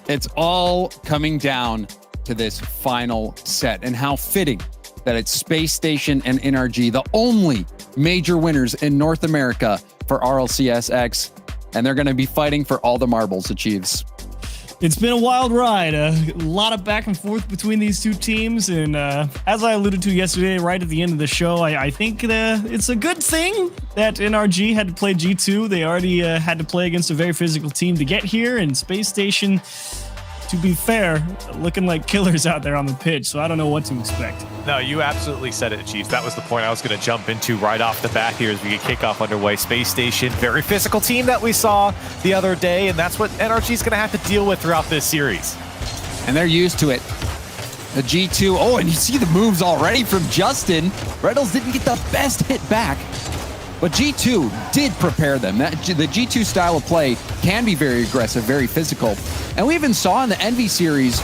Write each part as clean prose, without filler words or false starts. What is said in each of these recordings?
It's all coming down to this final set, and how fitting that it's Space Station and NRG, the only major winners in North America for RLCS X, and they're going to be fighting for all the marbles, Achieves. It's been a wild ride, a lot of back and forth between these two teams, and as I alluded to yesterday, right at the end of the show, I think it's a good thing that NRG had to play G2. They already had to play against a very physical team to get here, and Space Station, to be fair, looking like killers out there on the pitch, so I don't know what to expect. No, you absolutely said it, Chiefs. That was the point I was going to jump into right off the bat here as we get kickoff underway. Space Station, very physical team that we saw the other day, and that's what NRG is going to have to deal with throughout this series. And they're used to it. The G2, oh, and you see the moves already from Justin. Reynolds didn't get the best hit back, but G2 did prepare them. The G2 style of play can be very aggressive, very physical. And we even saw in the Envy series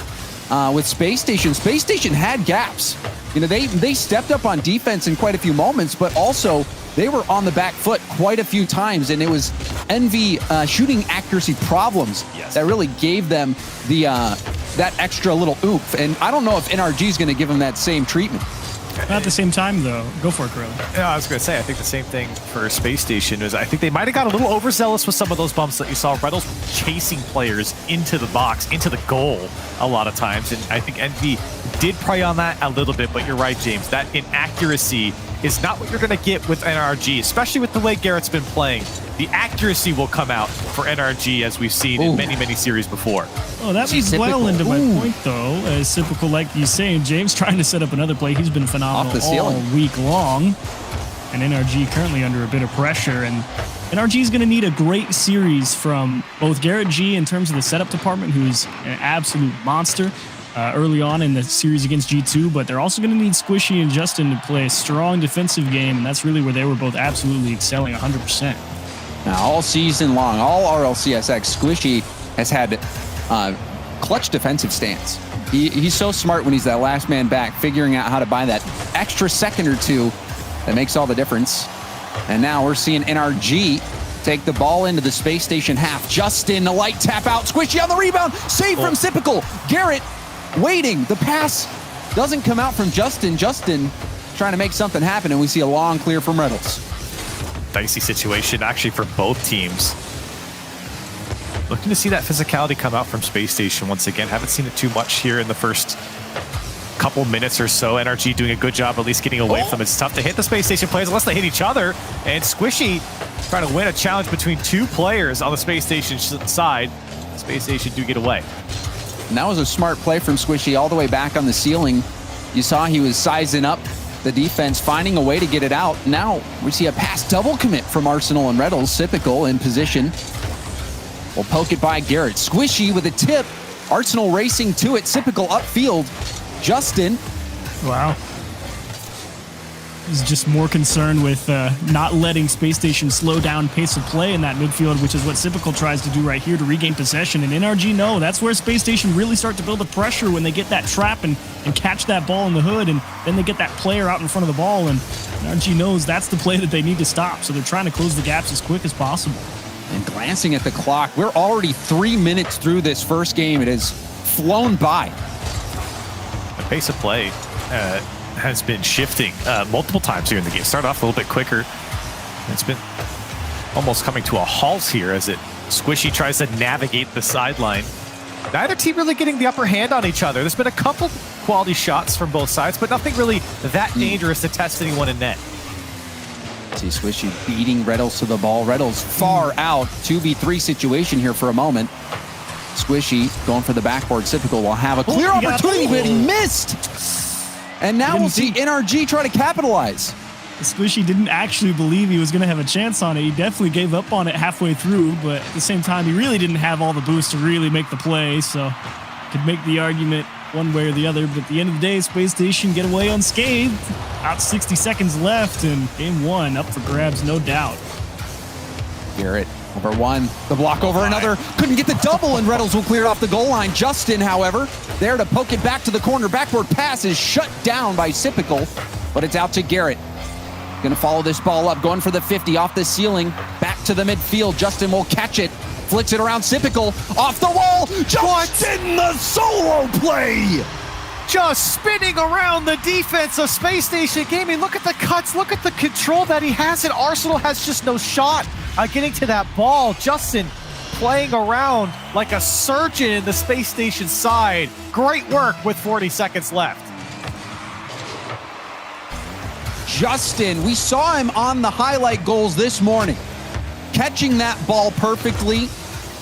with Space Station, Space Station had gaps. You know, they stepped up on defense in quite a few moments, but also they were on the back foot quite a few times, and it was Envy shooting accuracy problems that really gave them the that extra little oomph. And I don't know if NRG is going to give them that same treatment. Not at the same time, though. Go for it, Gorilla. Yeah, I was going to say, I think the same thing for Space Station is I think they might have got a little overzealous with some of those bumps that you saw. Reynolds chasing players into the box, into the goal a lot of times. And I think Envy did prey on that a little bit, but you're right, James. That inaccuracy is not what you're going to get with NRG, especially with the way Garrett's been playing. The accuracy will come out for NRG as we've seen in many, many series before. Oh, that leads well into my point, though. As Typical, like you saying, James trying to set up another play. He's been phenomenal all week long. And NRG currently under a bit of pressure. And NRG is going to need a great series from both Garrett G in terms of the setup department, who's an absolute monster early on in the series against G2, but they're also going to need Squishy and Justin to play a strong defensive game, and that's really where they were both absolutely excelling 100%. Now, all season long, all RLCS X, Squishy has had clutch defensive stance. He's so smart when he's that last man back, figuring out how to buy that extra second or two that makes all the difference. And now we're seeing NRG take the ball into the Space Station half. Justin, the light tap out. Squishy on the rebound. Save from Typical. Garrett waiting. The pass doesn't come out from Justin. Justin trying to make something happen, and we see a long clear from Reynolds. Dicey situation actually for both teams. Looking to see that physicality come out from Space Station once again. Haven't seen it too much here in the first couple minutes or so. NRG doing a good job at least getting away from it. It's tough to hit the Space Station players unless they hit each other. And Squishy trying to win a challenge between two players on the Space Station side. Space Station do get away. And that was a smart play from Squishy all the way back on the ceiling. You saw he was sizing up the defense, finding a way to get it out. Now we see a pass double commit from Arsenal and Reynolds. Typical in position. We'll poke it by Garrett. Squishy with a tip. Arsenal racing to it. Typical upfield. Justin. Wow. He's just more concerned with not letting Space Station slow down pace of play in that midfield, which is what Typical tries to do right here to regain possession. And NRG, no, that's where Space Station really start to build the pressure when they get that trap and catch that ball in the hood, and then they get that player out in front of the ball, and NRG knows that's the play that they need to stop. So they're trying to close the gaps as quick as possible. And glancing at the clock, we're already 3 minutes through this first game. It has flown by. The pace of play has been shifting multiple times here in the game. Started off a little bit quicker. It's been almost coming to a halt here as Squishy tries to navigate the sideline. Neither team really getting the upper hand on each other. There's been a couple quality shots from both sides, but nothing really that dangerous to test anyone in net. See Squishy beating Reynolds to the ball. Reynolds far out. 2v3 situation here for a moment. Squishy going for the backboard. Typical will have a clear opportunity, but he missed. And now we'll see NRG try to capitalize. Squishy didn't actually believe he was going to have a chance on it. He definitely gave up on it halfway through, but at the same time, he really didn't have all the boost to really make the play, so could make the argument one way or the other. But at the end of the day, Space Station get away unscathed. About 60 seconds left, and game one up for grabs, no doubt. Garrett over one, the block over another. Couldn't get the double, and Reynolds will clear it off the goal line. Justin, however, there to poke it back to the corner. Backboard pass is shut down by Typical, but it's out to Garrett. Gonna follow this ball up, going for the 50 off the ceiling. Back to the midfield. Justin will catch it. Flicks it around Sypical. Off the wall. Justin, the solo play. Just spinning around the defense of Space Station Gaming. Look at the cuts. Look at the control that he has. And Arsenal has just no shot at getting to that ball. Justin playing around like a surgeon in the Space Station side. Great work with 40 seconds left. Justin, we saw him on the highlight goals this morning. Catching that ball perfectly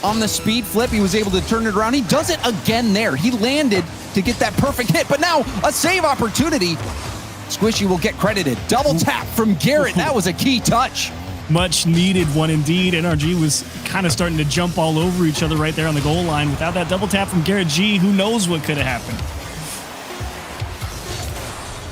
on the speed flip. He was able to turn it around. He does it again there. He landed to get that perfect hit, but now a save opportunity. Squishy will get credited. Double tap from Garrett. That was a key touch. Much needed one indeed. NRG was kind of starting to jump all over each other right there on the goal line. Without that double tap from Garrett G, who knows what could have happened.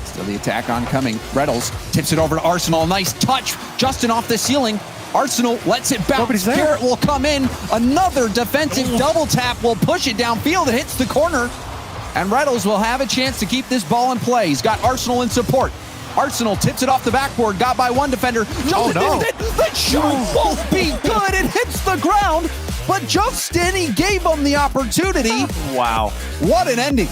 Still the attack oncoming. Reynolds tips it over to Arsenal. Nice touch. Justin off the ceiling. Arsenal lets it bounce. Garrett will come in. Another defensive double tap will push it downfield. It hits the corner. And Reynolds will have a chance to keep this ball in play. He's got Arsenal in support. Arsenal tips it off the backboard. Got by one defender. Justin the shot won't be good. It hits the ground. But Justin, he gave him the opportunity. Wow. What an ending.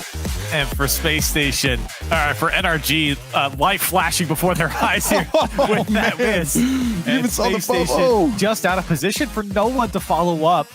And for Space Station, for NRG, light flashing before their eyes here with that miss. And Space Station just out of position for no one to follow up.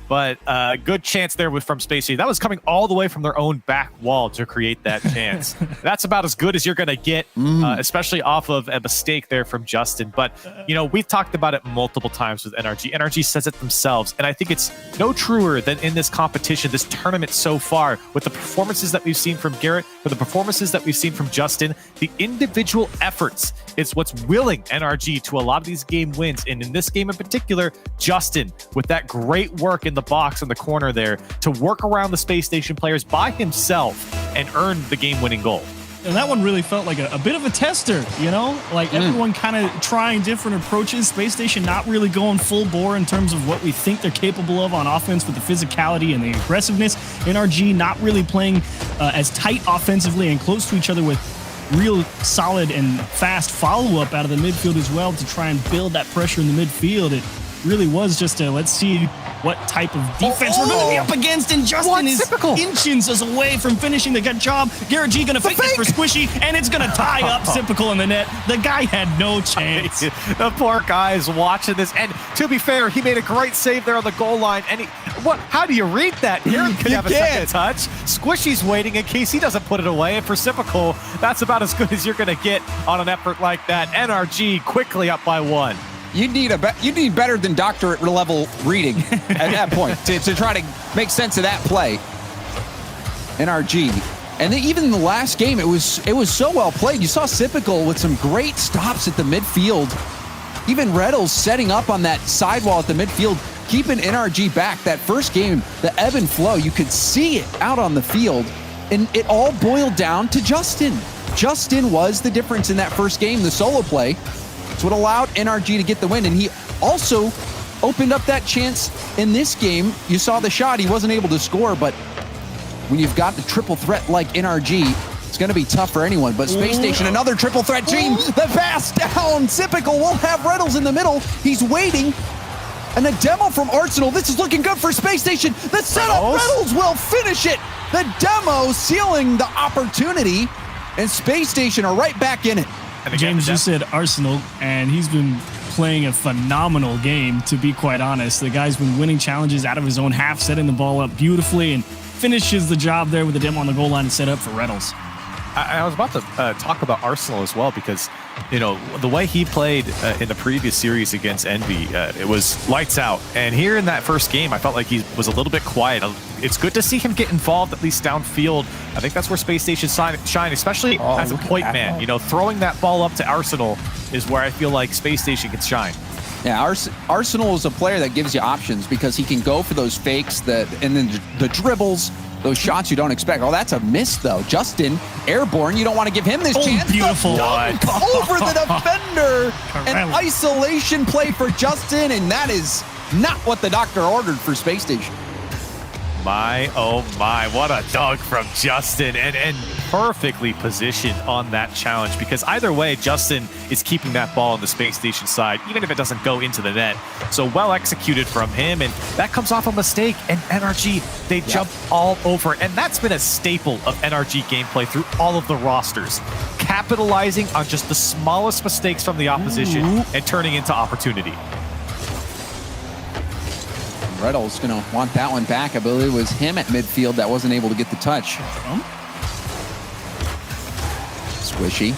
But good chance there from Space Station. That was coming all the way from their own back wall to create that chance. That's about as good as you're going to get, especially off of a mistake there from Justin. But, you know, we've talked about it multiple times with NRG. NRG says it themselves. And I think it's no truer than in this competition, this tournament so far, with the performances that we've seen from Garrett, with the performances that we've seen from Justin, the individual efforts is what's willing NRG to a lot of these game wins. And in this game in particular, Justin, with that great work in the box in the corner there to work around the Space Station players by himself and earn the game-winning goal. And that one really felt like a bit of a tester, you know? Like everyone kind of trying different approaches. Space Station not really going full bore in terms of what we think they're capable of on offense with the physicality and the aggressiveness. NRG not really playing as tight offensively and close to each other with real solid and fast follow-up out of the midfield as well to try and build that pressure in the midfield. It really was just a let's see what type of defense we're going to be up against, and Justin is inches away from finishing the good job. Garrett G going to fake this for Squishy, and it's going to tie up Sypical in the net. The guy had no chance. The poor guy is watching this, and to be fair, he made a great save there on the goal line, and how do you read that? Garrett could have a second touch. Squishy's waiting in case he doesn't put it away, and for Sypical, that's about as good as you're going to get on an effort like that. NRG quickly up by one. You need better than doctorate level reading at that point to try to make sense of that play. NRG. And then even in the last game, it was so well played. You saw Sypical with some great stops at the midfield. Even Reynolds setting up on that sidewall at the midfield, keeping NRG back. That first game, the ebb and flow, you could see it out on the field. And it all boiled down to Justin. Justin was the difference in that first game, the solo play. It's what allowed NRG to get the win, and he also opened up that chance in this game. You saw the shot. He wasn't able to score, but when you've got the triple threat like NRG, it's going to be tough for anyone. But Space Station, another triple threat team. The pass down. Sypical will have Reynolds in the middle. He's waiting. And a demo from Arsenal. This is looking good for Space Station. The setup, Reynolds will finish it. The demo sealing the opportunity, and Space Station are right back in it. James just said Arsenal, and he's been playing a phenomenal game, to be quite honest. The guy's been winning challenges out of his own half, setting the ball up beautifully, and finishes the job there with the demo on the goal line and set up for Reynolds. I was about to talk about Arsenal as well, because, you know, the way he played in the previous series against Envy, it was lights out. And here in that first game, I felt like he was a little bit quiet. It's good to see him get involved, at least downfield. I think that's where Space Station shine, especially as a point man. You know, throwing that ball up to Arsenal is where I feel like Space Station can shine. Yeah, Arsenal is a player that gives you options because he can go for those fakes and then the dribbles, those shots you don't expect. Oh, that's a miss, though. Justin, airborne. You don't want to give him this chance. Beautiful. Over the defender. An isolation play for Justin, and that is not what the doctor ordered for Space Station. my, what a dunk from Justin, and perfectly positioned on that challenge, because either way, Justin is keeping that ball on the Space Station side, even if it doesn't go into the net. So well executed from him, and that comes off a mistake, and NRG, they jump all over, and that's been a staple of NRG gameplay through all of the rosters, capitalizing on just the smallest mistakes from the opposition and turning into opportunity. Reynolds going to want that one back. I believe it was him at midfield that wasn't able to get the touch. Squishy.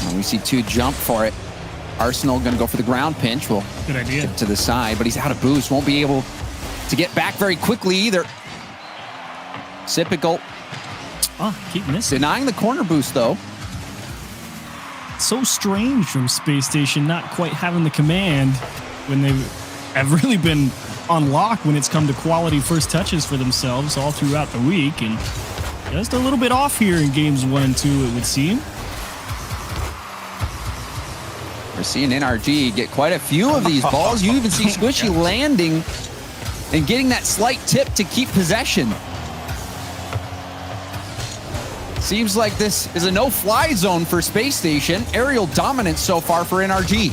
And we see 2 jump for it. Arsenal going to go for the ground pinch. Will good idea. To the side, but he's out of boost. Won't be able to get back very quickly either. Typical. Keep missing. Denying the corner boost, though. So strange from Space Station not quite having the command when they have really been on lock when it's come to quality first touches for themselves all throughout the week, and just a little bit off here in games 1 and 2, it would seem. We're seeing NRG get quite a few of these balls. You even see Squishy landing and getting that slight tip to keep possession. Seems like this is a no-fly zone for Space Station. Aerial dominance so far for NRG.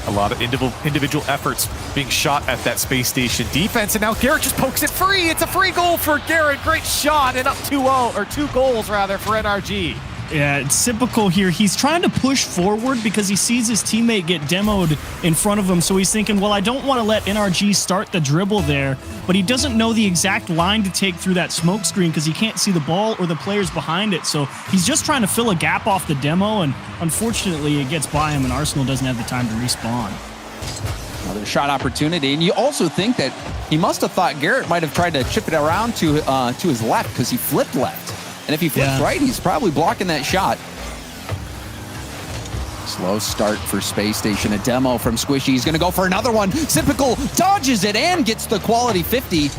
A lot of individual efforts being shot at that Space Station defense, and now Garrett just pokes it free. It's a free goal for Garrett. Great shot, and up 2-0, or 2 goals rather, for NRG. Yeah, it's typical here. He's trying to push forward because he sees his teammate get demoed in front of him. So he's thinking, well, I don't want to let NRG start the dribble there. But he doesn't know the exact line to take through that smoke screen because he can't see the ball or the players behind it. So he's just trying to fill a gap off the demo. And unfortunately, it gets by him and Arsenal doesn't have the time to respawn. Another shot opportunity. And you also think that he must have thought Garrett might have tried to chip it around to his left because he flipped left. And if he flips right, he's probably blocking that shot. Slow start for Space Station. A demo from Squishy. He's going to go for another one. Typical dodges it and gets the quality 50.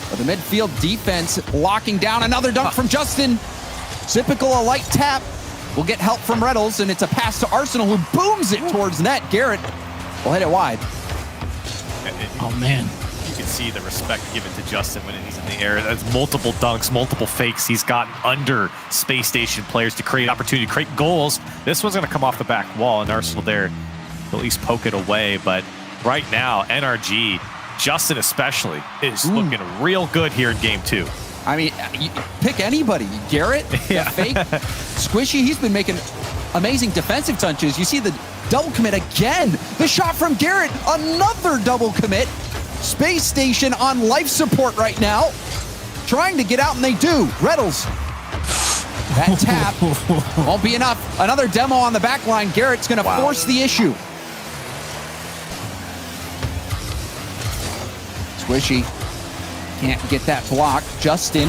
But the midfield defense locking down. Another dunk from Justin. Typical, a light tap. Will get help from Reynolds, and it's a pass to Arsenal, who booms it towards net. Garrett will hit it wide. Oh, man. You can see the respect given to Justin when he's in the air. That's multiple dunks, multiple fakes he's gotten under Space Station players to create opportunity, to create goals. This one's going to come off the back wall, and Arsenal there will at least poke it away. But right now, NRG, Justin especially, is looking real good here in game 2. I mean, you pick anybody. Garrett, fake. Squishy, he's been making amazing defensive touches. You see the double commit again. The shot from Garrett, another double commit. Space Station on life support right now, trying to get out, and they do. Reynolds, that tap won't be enough. Another demo on the back line. Garrett's going to force the issue. Squishy can't get that block. Justin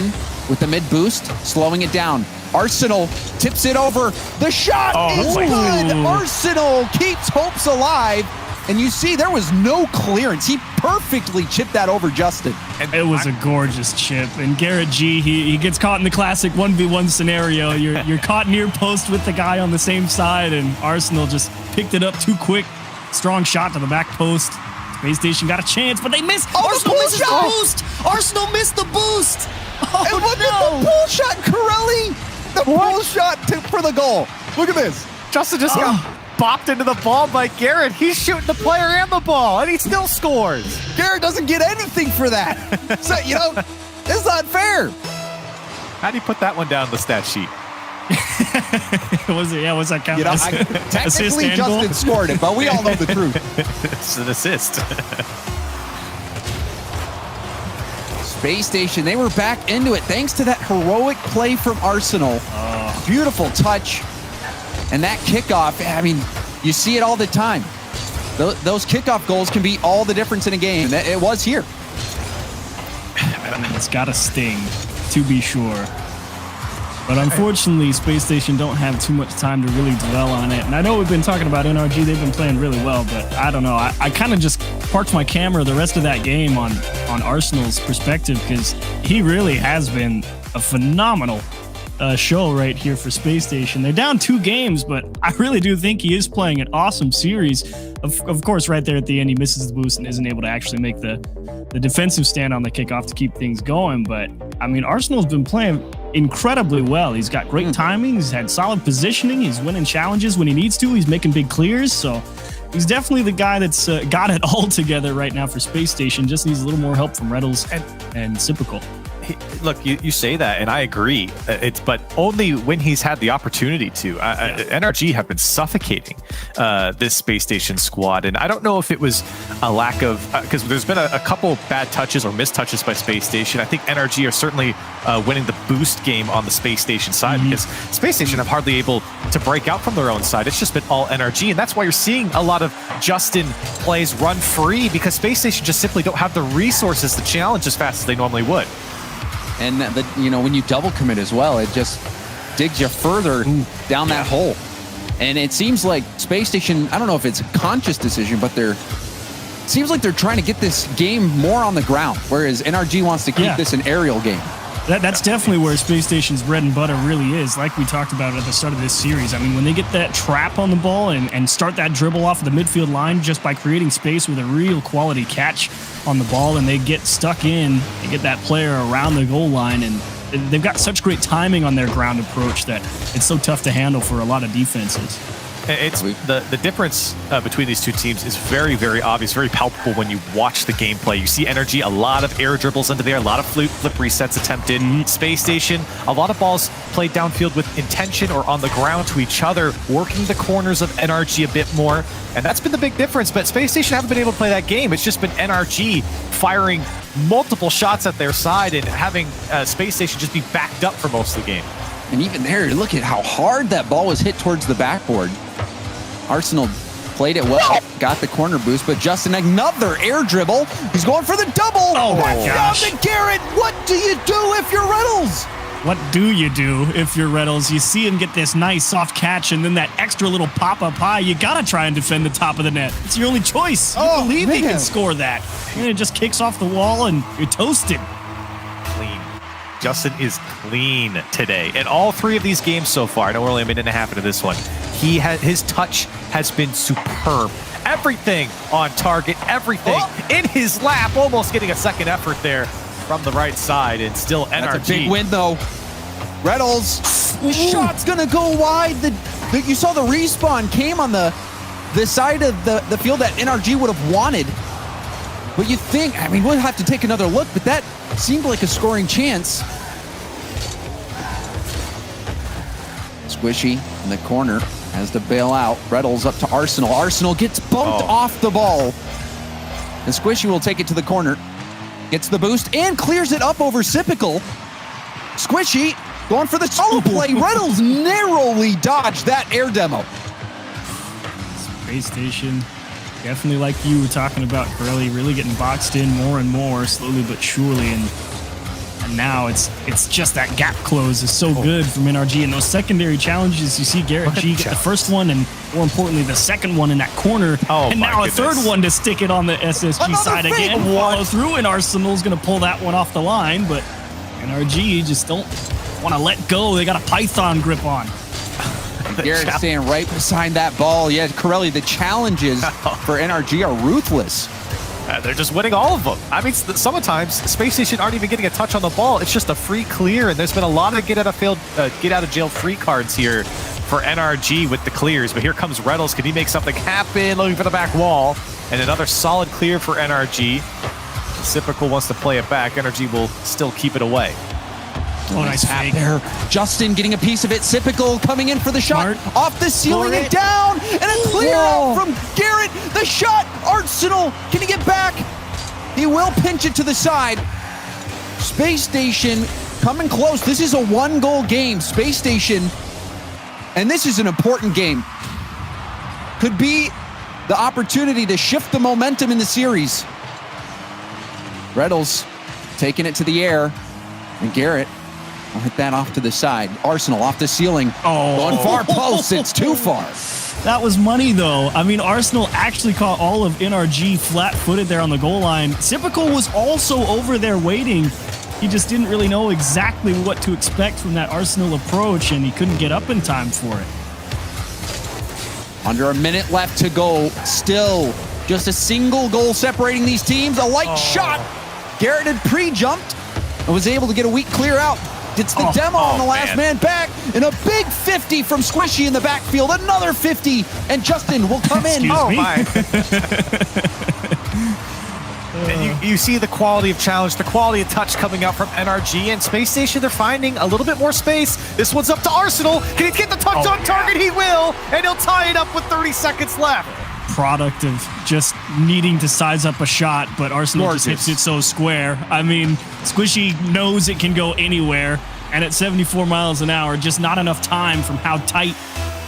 with the mid boost, slowing it down. Arsenal tips it over. The shot is good. Arsenal keeps hopes alive. And you see, there was no clearance. He perfectly chipped that over Justin. And it was a gorgeous chip. And Garrett G, he gets caught in the classic 1v1 scenario. You're caught near post with the guy on the same side, and Arsenal just picked it up too quick. Strong shot to the back post. Space Station got a chance, but they missed. Arsenal misses the boost. Arsenal missed the boost. And look at the pull shot, Corelli. The pull shot for the goal. Look at this. Justin just got bopped into the ball by Garrett. He's shooting the player and the ball, and he still scores. Garrett doesn't get anything for that. So, it's not fair. How do you put that one down the stat sheet? Was that count? Technically, Justin scored it, but we all know the truth. It's an assist. Space Station, they were back into it thanks to that heroic play from Arsenal. Beautiful touch. And that kickoff, I mean, you see it all the time. Those kickoff goals can be all the difference in a game. It was here. It's got to sting, to be sure. But unfortunately, Space Station don't have too much time to really dwell on it. And I know we've been talking about NRG. They've been playing really well, but I don't know. I kind of just parked my camera the rest of that game on Arsenal's perspective, because he really has been a phenomenal show right here for Space Station. They're down 2 games, but I really do think he is playing an awesome series. Of course, right there at the end, he misses the boost and isn't able to actually make the defensive stand on the kickoff to keep things going. But, I mean, Arsenal's been playing incredibly well. He's got great timing. He's had solid positioning. He's winning challenges when he needs to. He's making big clears. So he's definitely the guy that's got it all together right now for Space Station. Just needs a little more help from Reddles and Sypical. Look, you say that, and I agree. But only when he's had the opportunity to. NRG have been suffocating this Space Station squad, and I don't know if it was a lack of because there's been a couple bad touches or missed touches by Space Station. I think NRG are certainly winning the boost game on the Space Station side because Space Station have hardly able to break out from their own side. It's just been all NRG, and that's why you're seeing a lot of Justin plays run free because Space Station just simply don't have the resources to challenge as fast as they normally would. And when you double commit as well, it just digs you further down that hole. And it seems like Space Station, I don't know if it's a conscious decision, but seems like they're trying to get this game more on the ground, whereas NRG wants to keep this an aerial game. That's definitely where Space Station's bread and butter really is, like we talked about at the start of this series. I mean, when they get that trap on the ball and start that dribble off of the midfield line just by creating space with a real quality catch on the ball, and they get stuck in, they get that player around the goal line, and they've got such great timing on their ground approach that it's so tough to handle for a lot of defenses. It's the difference between these two teams is very, very obvious, very palpable when you watch the gameplay. You see NRG, a lot of air dribbles into there, a lot of flip resets attempted. Space Station, a lot of balls played downfield with intention or on the ground to each other, working the corners of NRG a bit more. And that's been the big difference. But Space Station haven't been able to play that game. It's just been NRG firing multiple shots at their side and having Space Station just be backed up for most of the game. And even there, look at how hard that ball was hit towards the backboard. Arsenal played it well, got the corner boost, but Justin, another air dribble. He's going for the double. Oh my gosh. Down to Garrett. What do you do if you're Reynolds? What do you do if you're Reynolds? You see him get this nice soft catch and then that extra little pop-up high. You got to try and defend the top of the net. It's your only choice. You believe he can score that. And it just kicks off the wall and you're toasted. Clean. Justin is clean today. In all 3 of these games so far, I know we're only a minute and a half into this one, his touch has been superb. Everything on target, everything in his lap, almost getting a second effort there from the right side, and still NRG. That's a big win, though. Reynolds, shot's gonna go wide. You saw the respawn came on the side of the field that NRG would have wanted. But you think, I mean, we'll have to take another look, but that seemed like a scoring chance. Squishy in the corner has to bail out. Reynolds up to Arsenal. Arsenal gets bumped off the ball. And Squishy will take it to the corner. Gets the boost and clears it up over Sypical. Squishy going for the solo play. Reynolds narrowly dodged that air demo. Space Station, definitely like you were talking about, Curly, really getting boxed in more and more, slowly but surely. And now it's just that gap close is so good from NRG. And those secondary challenges, you see Garrett G get the first one and more importantly the second one in that corner. And now a third one to stick it on the SSG side again. Follow through, and Arsenal's going to pull that one off the line, but NRG just don't want to let go. They got a python grip on. Garrett staying right beside that ball. Yeah, Corelli, the challenges for NRG are ruthless. They're just winning all of them. I mean, sometimes Space Station aren't even getting a touch on the ball. It's just a free clear, and there's been a lot of get out of jail free cards here for NRG with the clears. But here comes Reynolds. Can he make something happen? Looking for the back wall, and another solid clear for NRG. Sypical wants to play it back. NRG will still keep it away. Oh, nice fake there. Justin getting a piece of it. Sypical coming in for the shot. Off the ceiling and down. And a clear out from Garrett. The shot. Arsenal. Can he get back? He will pinch it to the side. Space Station coming close. This is a 1-goal game. Space Station. And this is an important game. Could be the opportunity to shift the momentum in the series. Reynolds taking it to the air. And Garrett will hit that off to the side. Arsenal off the ceiling. Going far post. It's too far. That was money, though. I mean, Arsenal actually caught all of NRG flat-footed there on the goal line. Sypical was also over there waiting. he just didn't really know exactly what to expect from that Arsenal approach, and he couldn't get up in time for it. Under a minute left to go. Still just a single goal separating these teams. A light shot. Garrett had pre-jumped and was able to get a weak clear out. Gets the demo on the last man back. And a big 50 from Squishy in the backfield. Another 50. And Justin will come in. Oh, my. And you see the quality of challenge, the quality of touch coming out from NRG, and Space Station, they're finding a little bit more space. This one's up to Arsenal. Can he get the touch on target? He will, and he'll tie it up with 30 seconds left. Product of just needing to size up a shot, but Arsenal just hits it so square. I mean, Squishy knows it can go anywhere, and at 74 miles an hour, just not enough time from how tight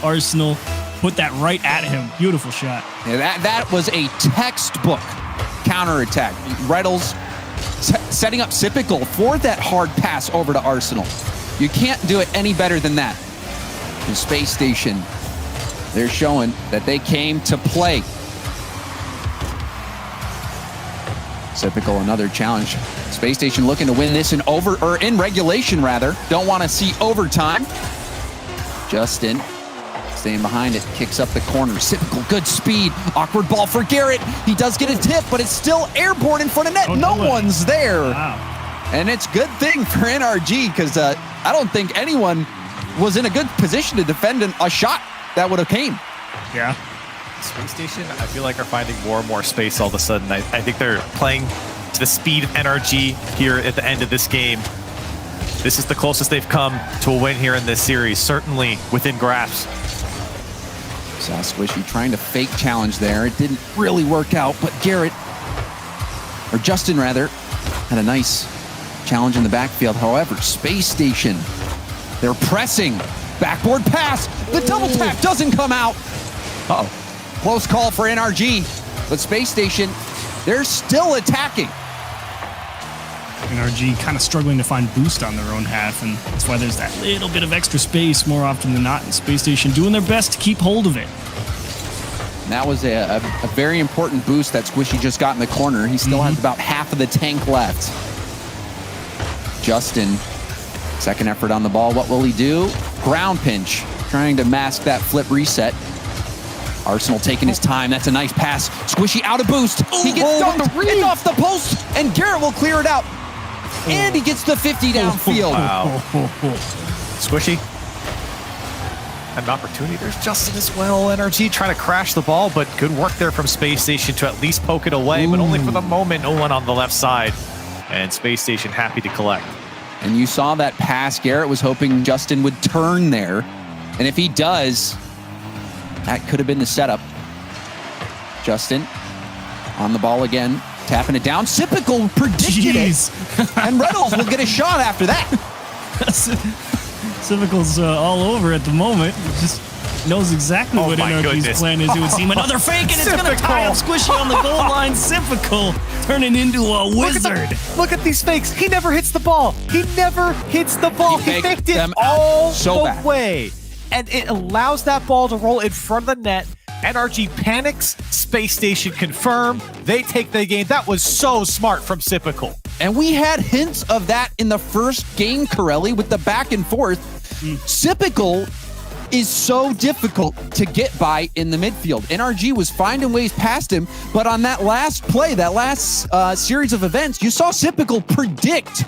Arsenal put that right at him. Beautiful shot. Yeah, that was a textbook counterattack. Reynolds setting up Sipical for that hard pass over to Arsenal. You can't do it any better than that. The Space Station, they're showing that they came to play. Sipical, another challenge. Space Station looking to win this in regulation rather. Don't want to see overtime. Justin staying behind it, kicks up the corner. Sipical, good speed. Awkward ball for Garrett. He does get a tip, but it's still airborne in front of net. No one's there. Wow. And it's good thing for NRG because I don't think anyone was in a good position to defend a shot that would have came. Yeah. Space Station, I feel like, are finding more and more space all of a sudden. I think they're playing to the speed of NRG here at the end of this game. This is the closest they've come to a win here in this series, certainly within grasp. Saw Squishy trying to fake challenge there. It didn't really work out, but Garrett, or Justin rather, had a nice challenge in the backfield. However, Space Station, they're pressing. Backboard pass. The double tap doesn't come out. Uh-oh. Close call for NRG, but Space Station, they're still attacking. NRG kind of struggling to find boost on their own half, and that's why there's that little bit of extra space more often than not, and Space Station doing their best to keep hold of it. And that was a very important boost that Squishy just got in the corner. He still has about half of the tank left. Justin, second effort on the ball. What will he do? Ground pinch, trying to mask that flip reset. Arsenal taking his time. That's a nice pass. Squishy out of boost. He gets dunked off the post, and Garrett will clear it out. And he gets the 50 downfield. Wow. Squishy. An opportunity. There's Justin as well. NRG trying to crash the ball, but good work there from Space Station to at least poke it away, but only for the moment. No one on the left side. And Space Station happy to collect. And you saw that pass. Garrett was hoping Justin would turn there. And if he does, that could have been the setup. Justin on the ball again. Tapping it down. Sipical predicted it. And Reynolds will get a shot after that. Sipical's all over at the moment. He just knows exactly what NRG's plan is. It would seem another fake, and it's going to tie up Squishy on the goal line. Sipical turning into a wizard. Look at these fakes. He never hits the ball. He never hits the ball. He faked it all the way. And it allows that ball to roll in front of the net. NRG panics. Space Station confirm. They take the game. That was so smart from Sipical. And we had hints of that in the first game, Corelli, with the back and forth. Sipical is so difficult to get by in the midfield. NRG was finding ways past him, but on that last play, that last series of events, you saw Sipical predict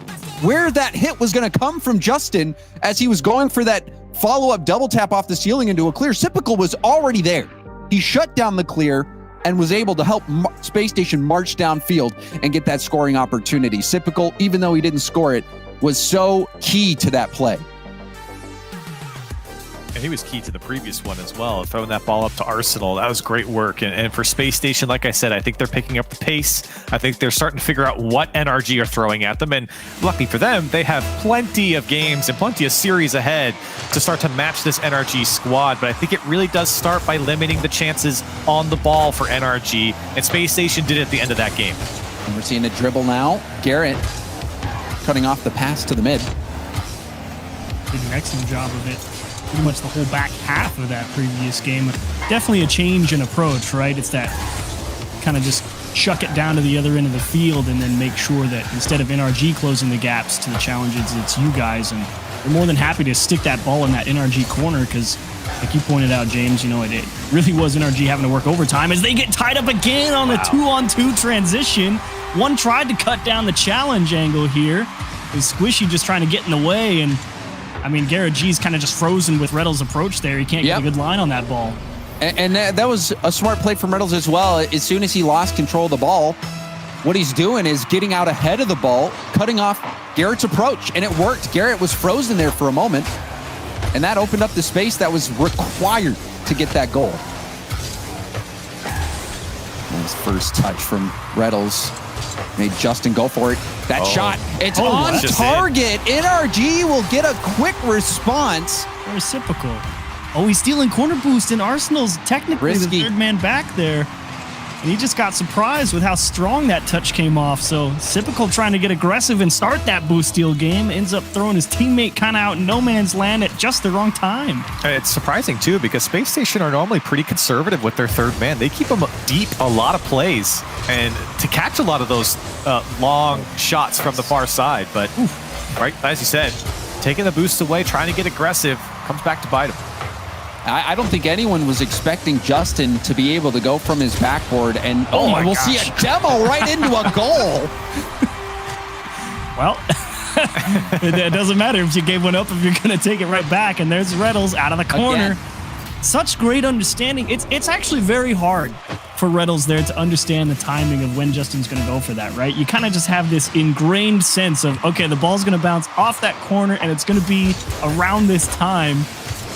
where that hit was going to come from Justin as he was going for that follow-up double tap off the ceiling into a clear. Sipical was already there. He shut down the clear and was able to help Space Station march downfield and get that scoring opportunity. Sipical, even though he didn't score it, was so key to that play. And he was key to the previous one as well, throwing that ball up to Arsenal. That was great work. And for Space Station, like I said, I think they're picking up the pace. I think they're starting to figure out what NRG are throwing at them. And lucky for them, they have plenty of games and plenty of series ahead to start to match this NRG squad. But I think it really does start by limiting the chances on the ball for NRG. And Space Station did it at the end of that game. And we're seeing a dribble now. Garrett cutting off the pass to the mid. Did an excellent job of it. Pretty much the whole back half of that previous game. Definitely a change in approach, right? It's that kind of just chuck it down to the other end of the field and then make sure that instead of NRG closing the gaps to the challenges, it's you guys. And we're more than happy to stick that ball in that NRG corner because, like you pointed out, James, you know, it really was NRG having to work overtime as they get tied up again on the 2-on-2 transition. One tried to cut down the challenge angle here. Is Squishy just trying to get in the way, and I mean, Garrett G's kind of just frozen with Reddle's approach there. He can't get a good line on that ball. And that was a smart play from Reynolds as well. As soon as he lost control of the ball, what he's doing is getting out ahead of the ball, cutting off Garrett's approach, and it worked. Garrett was frozen there for a moment, and that opened up the space that was required to get that goal. Nice first touch from Reynolds. Made Justin go for it. That shot, it's on target. NRG will get a quick response. Reciprocal. Oh, he's stealing corner boost, and Arsenal's technically the third man back there. And he just got surprised with how strong that touch came off. So Sipical trying to get aggressive and start that boost steal game, ends up throwing his teammate kind of out in no man's land at just the wrong time. It's surprising, too, because Space Station are normally pretty conservative with their third man. They keep them deep a lot of plays and to catch a lot of those long shots from the far side. But, right, as you said, taking the boost away, trying to get aggressive, comes back to bite him. I don't think anyone was expecting Justin to be able to go from his backboard and we'll see a demo right into a goal. Well, it doesn't matter if you gave one up if you're going to take it right back. And there's Reddles out of the corner. Again. Such great understanding. It's actually very hard for Reddles there to understand the timing of when Justin's going to go for that, right? You kind of just have this ingrained sense of, okay, the ball's going to bounce off that corner and it's going to be around this time.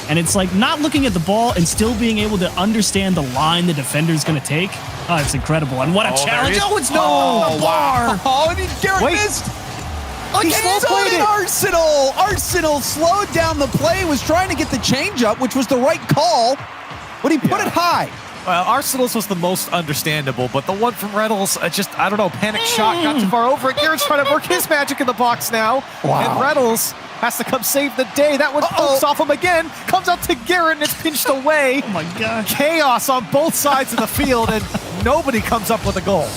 And it's like not looking at the ball and still being able to understand the line the defender's going to take. Oh, it's incredible. And what a challenge. Oh, it's no bar. Oh, and Garrett missed. He slowed it. Arsenal slowed down the play, was trying to get the change up, which was the right call, but he put it high. Well, Arsenal's was the most understandable, but the one from Reynolds, I don't know, panic shot, got too far over it. Garrett's trying to work his magic in the box now. Wow. And Reynolds has to come save the day. That one pokes off him again. Comes out to Garrett and it's pinched away. Oh my God. Chaos on both sides of the field and nobody comes up with a goal.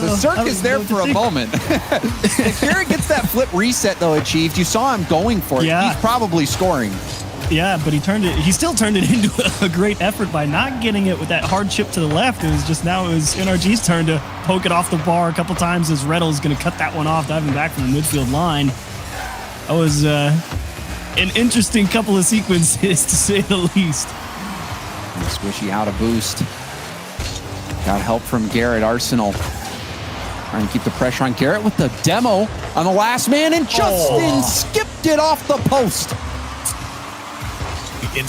The circus there for a moment. If Garrett gets that flip reset though achieved, you saw him going for it. He's probably scoring. Yeah, but he still turned it into a great effort by not getting it with that hard chip to the left. It was just now it was NRG's turn to poke it off the bar a couple times as Reddle's going to cut that one off, diving back from the midfield line. That was an interesting couple of sequences, to say the least. Squishy out of boost. Got help from Garrett. Arsenal trying to keep the pressure on Garrett with the demo on the last man, and Justin skipped it off the post. The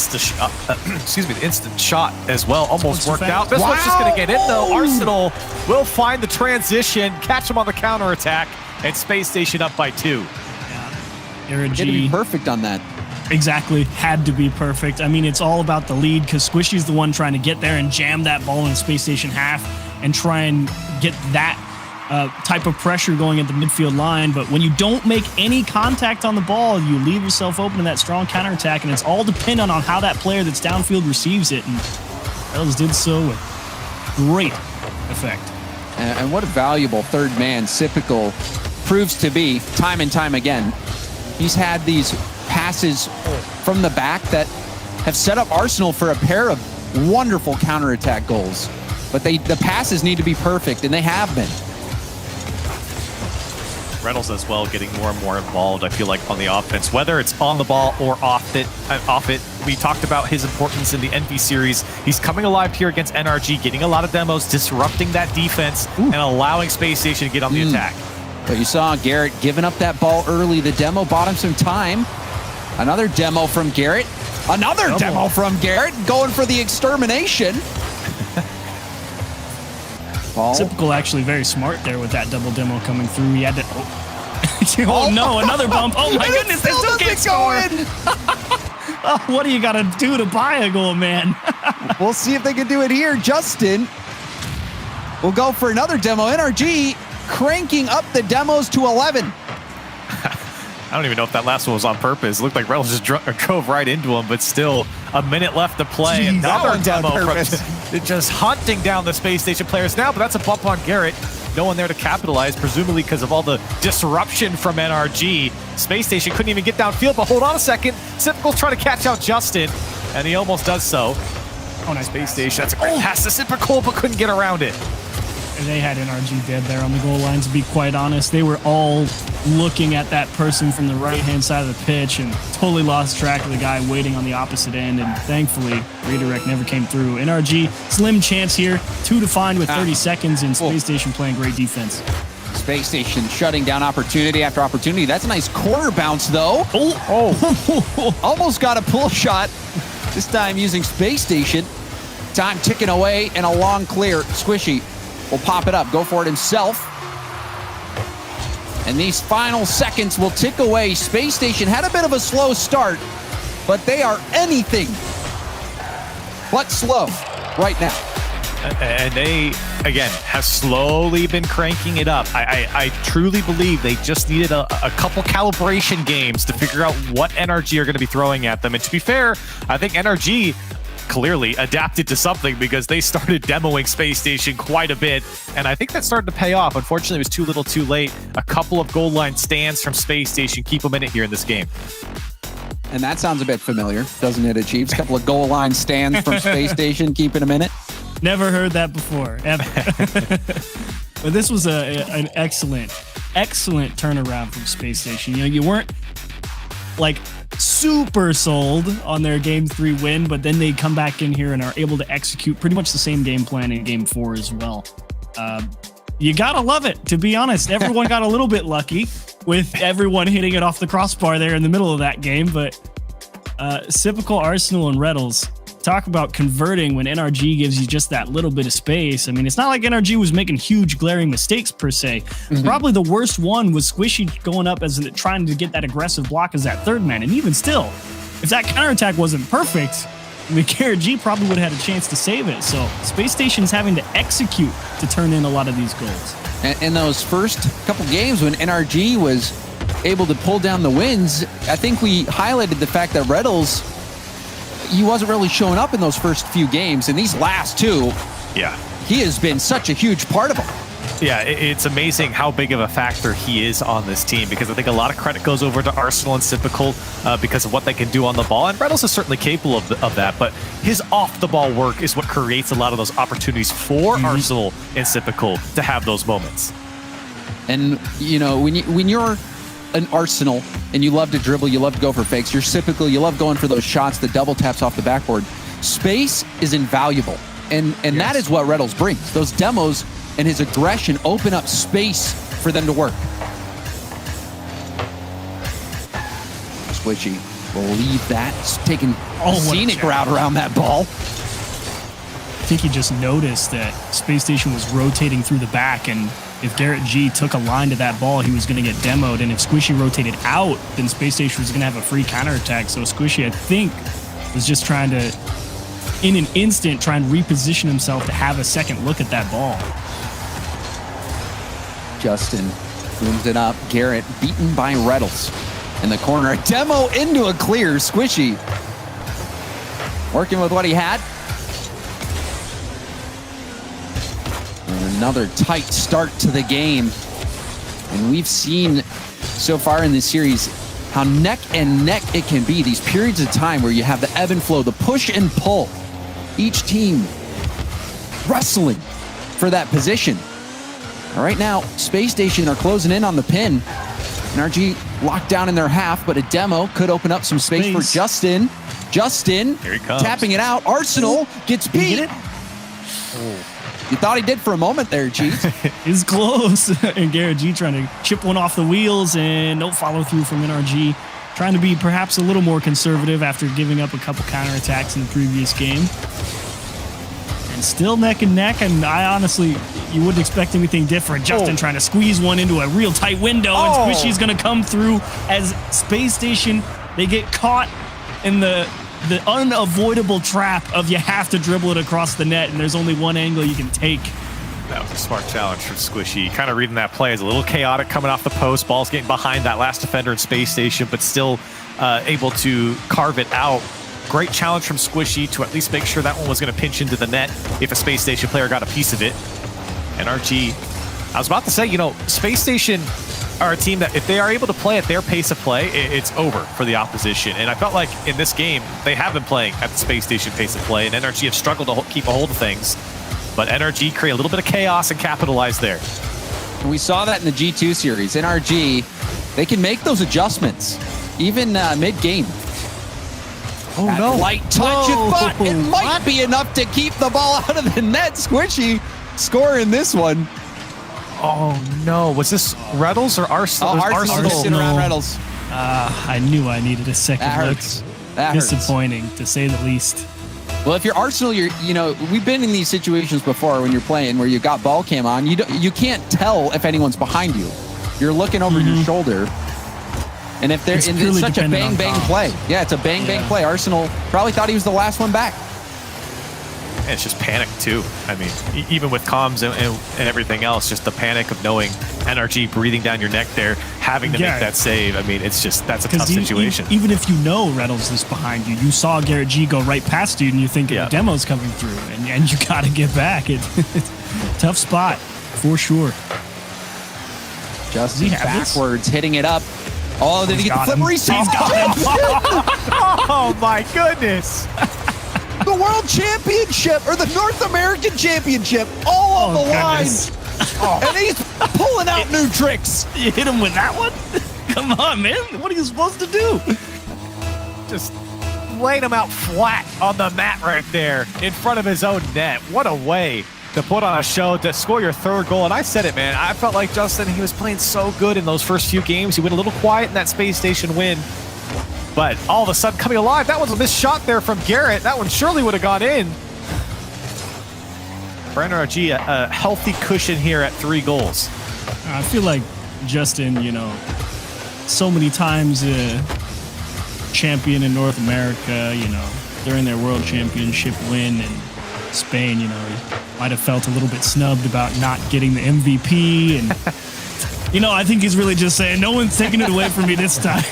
instant shot as well almost worked out. This one's just going to get in though. Arsenal will find the transition, catch him on the counterattack, and Space Station up by 2. NRG had to be perfect on that. Exactly. Had to be perfect. I mean, it's all about the lead because Squishy's the one trying to get there and jam that ball in the Space Station half and try and get that type of pressure going at the midfield line. But when you don't make any contact on the ball, you leave yourself open to that strong counterattack, and it's all dependent on how that player that's downfield receives it. And Reynolds did so with great effect. And what a valuable third man Sipical proves to be time and time again. He's had these passes from the back that have set up Arsenal for a pair of wonderful counterattack goals. But the passes need to be perfect, and they have been. Reynolds as well getting more and more involved, I feel like, on the offense, whether it's on the ball or off it. We talked about his importance in the NV series. He's coming alive here against NRG, getting a lot of demos, disrupting that defense, and allowing Space Station to get on the attack. But you saw Garrett giving up that ball early. The demo bought him some time. Another demo from Garrett. Another demo from Garrett, going for the extermination. Typical, actually very smart there with that double demo coming through. He had to. Oh no, another bump. Oh my goodness, they still can't score. Oh, what do you got to do to buy a goal, man? We'll see if they can do it here. Justin will go for another demo. NRG cranking up the demos to 11. I don't even know if that last one was on purpose. It looked like Reynolds just drove right into him, but still a minute left to play. Jeez, another demo from just hunting down the Space Station players now, but that's a bump on Garrett. No one there to capitalize, presumably because of all the disruption from NRG. Space Station couldn't even get downfield, but hold on a second. Sypical's trying to catch out Justin, and he almost does so. Oh, nice Space Station, that's a great pass to Sypical, but couldn't get around it. And they had NRG dead there on the goal line, to be quite honest. They were all looking at that person from the right-hand side of the pitch and totally lost track of the guy waiting on the opposite end. And thankfully, redirect never came through. NRG, slim chance here. 2 to find with 30 seconds, and Space Station playing great defense. Space Station shutting down opportunity after opportunity. That's a nice corner bounce, though. Almost got a pull shot. This time using Space Station. Time ticking away and a long clear. Squishy will pop it up, go for it himself. And these final seconds will tick away. Space Station had a bit of a slow start, but they are anything but slow right now. And they, again, have slowly been cranking it up. I truly believe they just needed a couple calibration games to figure out what NRG are going to be throwing at them. And to be fair, I think NRG clearly adapted to something because they started demoing Space Station quite a bit, and I think that started to pay off. Unfortunately, it was too little too late. A couple of goal line stands from Space Station keep them in it here in this game. And that sounds a bit familiar, doesn't it, Chiefs? A couple of goal line stands from Space Station keeping them in it. Never heard that before, ever. But this was an excellent turnaround from Space Station. You know, you weren't like super sold on their game 3 win, but then they come back in here and are able to execute pretty much the same game plan in game 4 as well. You gotta love it, to be honest. Everyone got a little bit lucky with everyone hitting it off the crossbar there in the middle of that game, but Sypical, Arsenal, and Reynolds, talk about converting when NRG gives you just that little bit of space. I mean, it's not like NRG was making huge glaring mistakes per se. Probably the worst one was Squishy going up as trying to get that aggressive block as that third man. And even still, if that counterattack wasn't perfect, the KRG probably would have had a chance to save it. So Space Station's having to execute to turn in a lot of these goals. In those first couple games when NRG was able to pull down the wins, I think we highlighted the fact that Reynolds, he wasn't really showing up in those first few games. In these last 2, he has been such a huge part of them. Yeah, it's amazing how big of a factor he is on this team, because I think a lot of credit goes over to Arsenal and Sypical because of what they can do on the ball. And Reynolds is certainly capable of that, but his off-the-ball work is what creates a lot of those opportunities for Arsenal and Sypical to have those moments. And, you know, when you're an Arsenal and you love to dribble, you love to go for fakes, you're Sypical, you love going for those shots, the double taps off the backboard. Space is invaluable. And that is what Reynolds brings. Those demos and his aggression open up space for them to work. Squishy will leave that, taking a scenic route around that ball. I think he just noticed that Space Station was rotating through the back, and if Garrett G took a line to that ball, he was going to get demoed, and if Squishy rotated out, then Space Station was going to have a free counterattack. So Squishy, I think, was just trying to, in an instant, try and reposition himself to have a second look at that ball. Justin brings it up. Garrett beaten by Reynolds in the corner. A demo into a clear. Squishy working with what he had. And another tight start to the game. And we've seen so far in this series how neck and neck it can be. These periods of time where you have the ebb and flow, the push and pull. Each team wrestling for that position. Right now, Space Station are closing in on the pin. NRG locked down in their half, but a demo could open up some space for Justin. Justin here he comes, tapping it out. Arsenal gets beat. You thought he did for a moment there, Cheats. It's close. And Garrett G trying to chip one off the wheels, and no follow through from NRG. Trying to be perhaps a little more conservative after giving up a couple counterattacks in the previous game. And still neck and neck, and I honestly, you wouldn't expect anything different. Justin trying to squeeze one into a real tight window, and Squishy's going to come through as Space Station, they get caught in the unavoidable trap of you have to dribble it across the net, and there's only one angle you can take. That was a smart challenge from Squishy. Kind of reading that play as a little chaotic coming off the post. Ball's getting behind that last defender in Space Station, but still able to carve it out. Great challenge from Squishy to at least make sure that one was going to pinch into the net if a Space Station player got a piece of it. NRG, I was about to say, you know, Space Station are a team that if they are able to play at their pace of play, it's over for the opposition. And I felt like in this game, they have been playing at the Space Station pace of play, and NRG have struggled to keep a hold of things. But NRG create a little bit of chaos and capitalize there. We saw that in the G2 series. NRG, they can make those adjustments, even mid-game. Oh, that no. Light touch, it might be enough to keep the ball out of the net. Squishy scoring this one. Oh, no. Was this Reddles or Arsenal? Arsenal sitting around Reddles. I knew I needed a second that look. Hurts. That Disappointing, hurts. to say the least. Well, if you're Arsenal, you know, we've been in these situations before when you're playing where you got ball cam on. You can't tell if anyone's behind you. You're looking over your shoulder. And if it's such a bang play. Yeah, it's a bang play. Arsenal probably thought he was the last one back. And it's just panic too. I mean, even with comms and everything else, just the panic of knowing NRG breathing down your neck there, having to make that save. I mean, it's just, that's a tough situation. Even if you know Reddles is behind you, you saw Garrett G go right past you and you think the demo's coming through and you got to get back. It's tough spot for sure. Justin backwards, hitting it up. Oh, did he get the flippery? He's got him. Oh my goodness. The World Championship or the North American Championship all on the line. And he's pulling out new tricks. You hit him with that one? Come on, man. What are you supposed to do? Just laying him out flat on the mat right there in front of his own net. What a way to put on a show, to score your third goal. And I said it, man. I felt like Justin, he was playing so good in those first few games. He went a little quiet in that Space Station win. But all of a sudden coming alive, that was a missed shot there from Garrett. That one surely would have gone in. For NRG, a healthy cushion here at 3 goals. I feel like Justin, you know, so many times champion in North America, you know, during their World Championship win in Spain, you know, he might have felt a little bit snubbed about not getting the MVP. And, you know, I think he's really just saying, no one's taking it away from me this time.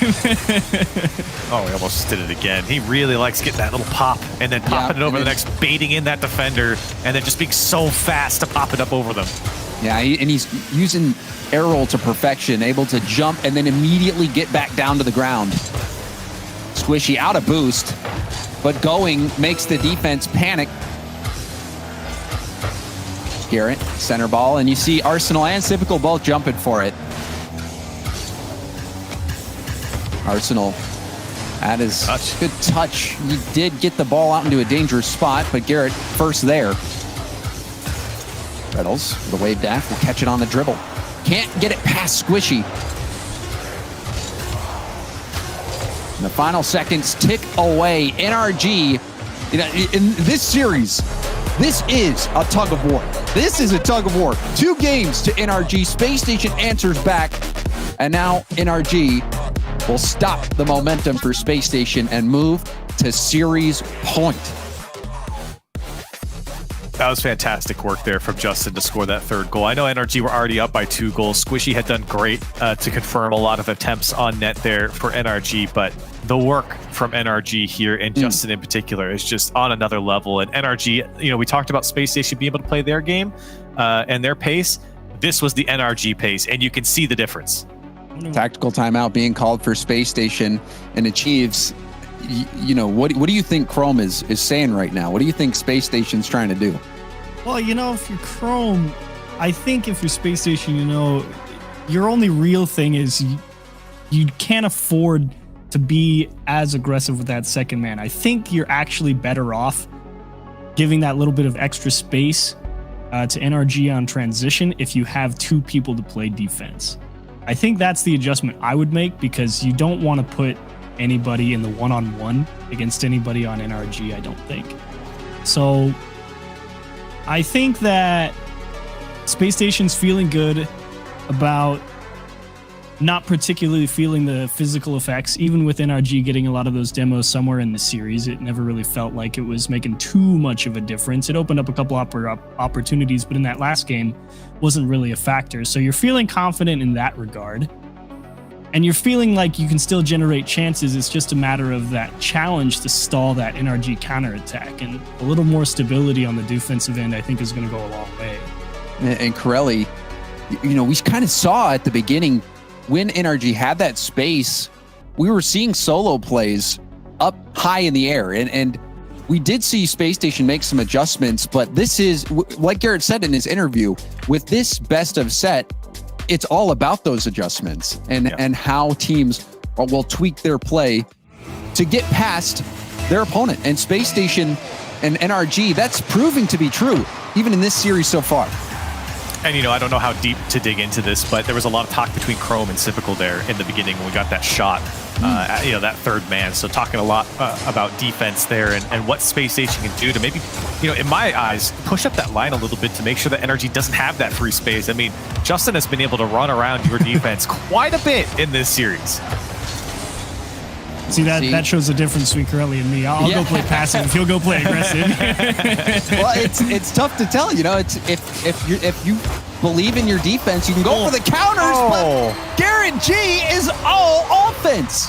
Oh, he almost did it again. He really likes getting that little pop and then popping it over the next, baiting in that defender, and then just being so fast to pop it up over them. Yeah, and he's using air roll to perfection, able to jump and then immediately get back down to the ground. Squishy out of boost, but going makes the defense panic. Garrett, center ball, and you see Arsenal and Civical both jumping for it. Arsenal, that is good touch. He did get the ball out into a dangerous spot, but Garrett first there. Reddles, the wave dash, will catch it on the dribble. Can't get it past Squishy. And the final seconds tick away. NRG, you know, in this series, this is a tug of war. This is a tug of war. 2 games to NRG. Space Station answers back. And now NRG will stop the momentum for Space Station and move to series point. That was fantastic work there from Justin to score that 3rd goal. I know NRG were already up by 2 goals. Squishy had done great to confirm a lot of attempts on net there for NRG, but the work from NRG here, and Justin in particular, is just on another level. And NRG, you know, we talked about Space Station being able to play their game and their pace. This was the NRG pace, and you can see the difference. Tactical timeout being called for Space Station, and achieves. You know, what do you think Chrome is saying right now? What do you think Space Station's trying to do? Well, you know, if you're Chrome, I think if you're Space Station, you know, your only real thing is you can't afford to be as aggressive with that second man. I think you're actually better off giving that little bit of extra space to NRG on transition if you have 2 people to play defense. I think that's the adjustment I would make, because you don't want to put anybody in the one-on-one against anybody on NRG, I don't think. So I think that Space Station's feeling good about not particularly feeling the physical effects. Even with NRG getting a lot of those demos somewhere in the series, it never really felt like it was making too much of a difference. It opened up a couple opportunities, but in that last game, wasn't really a factor. So you're feeling confident in that regard. And you're feeling like you can still generate chances. It's just a matter of that challenge to stall that NRG counterattack. And a little more stability on the defensive end, I think, is going to go a long way. And Corelli, you know, we kind of saw at the beginning when NRG had that space, we were seeing solo plays up high in the air. And we did see Space Station make some adjustments, but this is, like Garrett said in his interview, with this best of set, it's all about those adjustments and how teams will tweak their play to get past their opponent. And Space Station and NRG, that's proving to be true, even in this series so far. And, you know, I don't know how deep to dig into this, but there was a lot of talk between Chrome and Sypical there in the beginning when we got that shot, you know, that third man. So talking a lot about defense there and what Space Station can do to maybe, you know, in my eyes, push up that line a little bit to make sure that NRG doesn't have that free space. I mean, Justin has been able to run around your defense quite a bit in this series. See, that shows the difference between Corelli and me. I'll go play passive if he'll go play aggressive. Well, it's tough to tell. You know, it's if you believe in your defense, you can go for the counters. But Garrett G is all offense.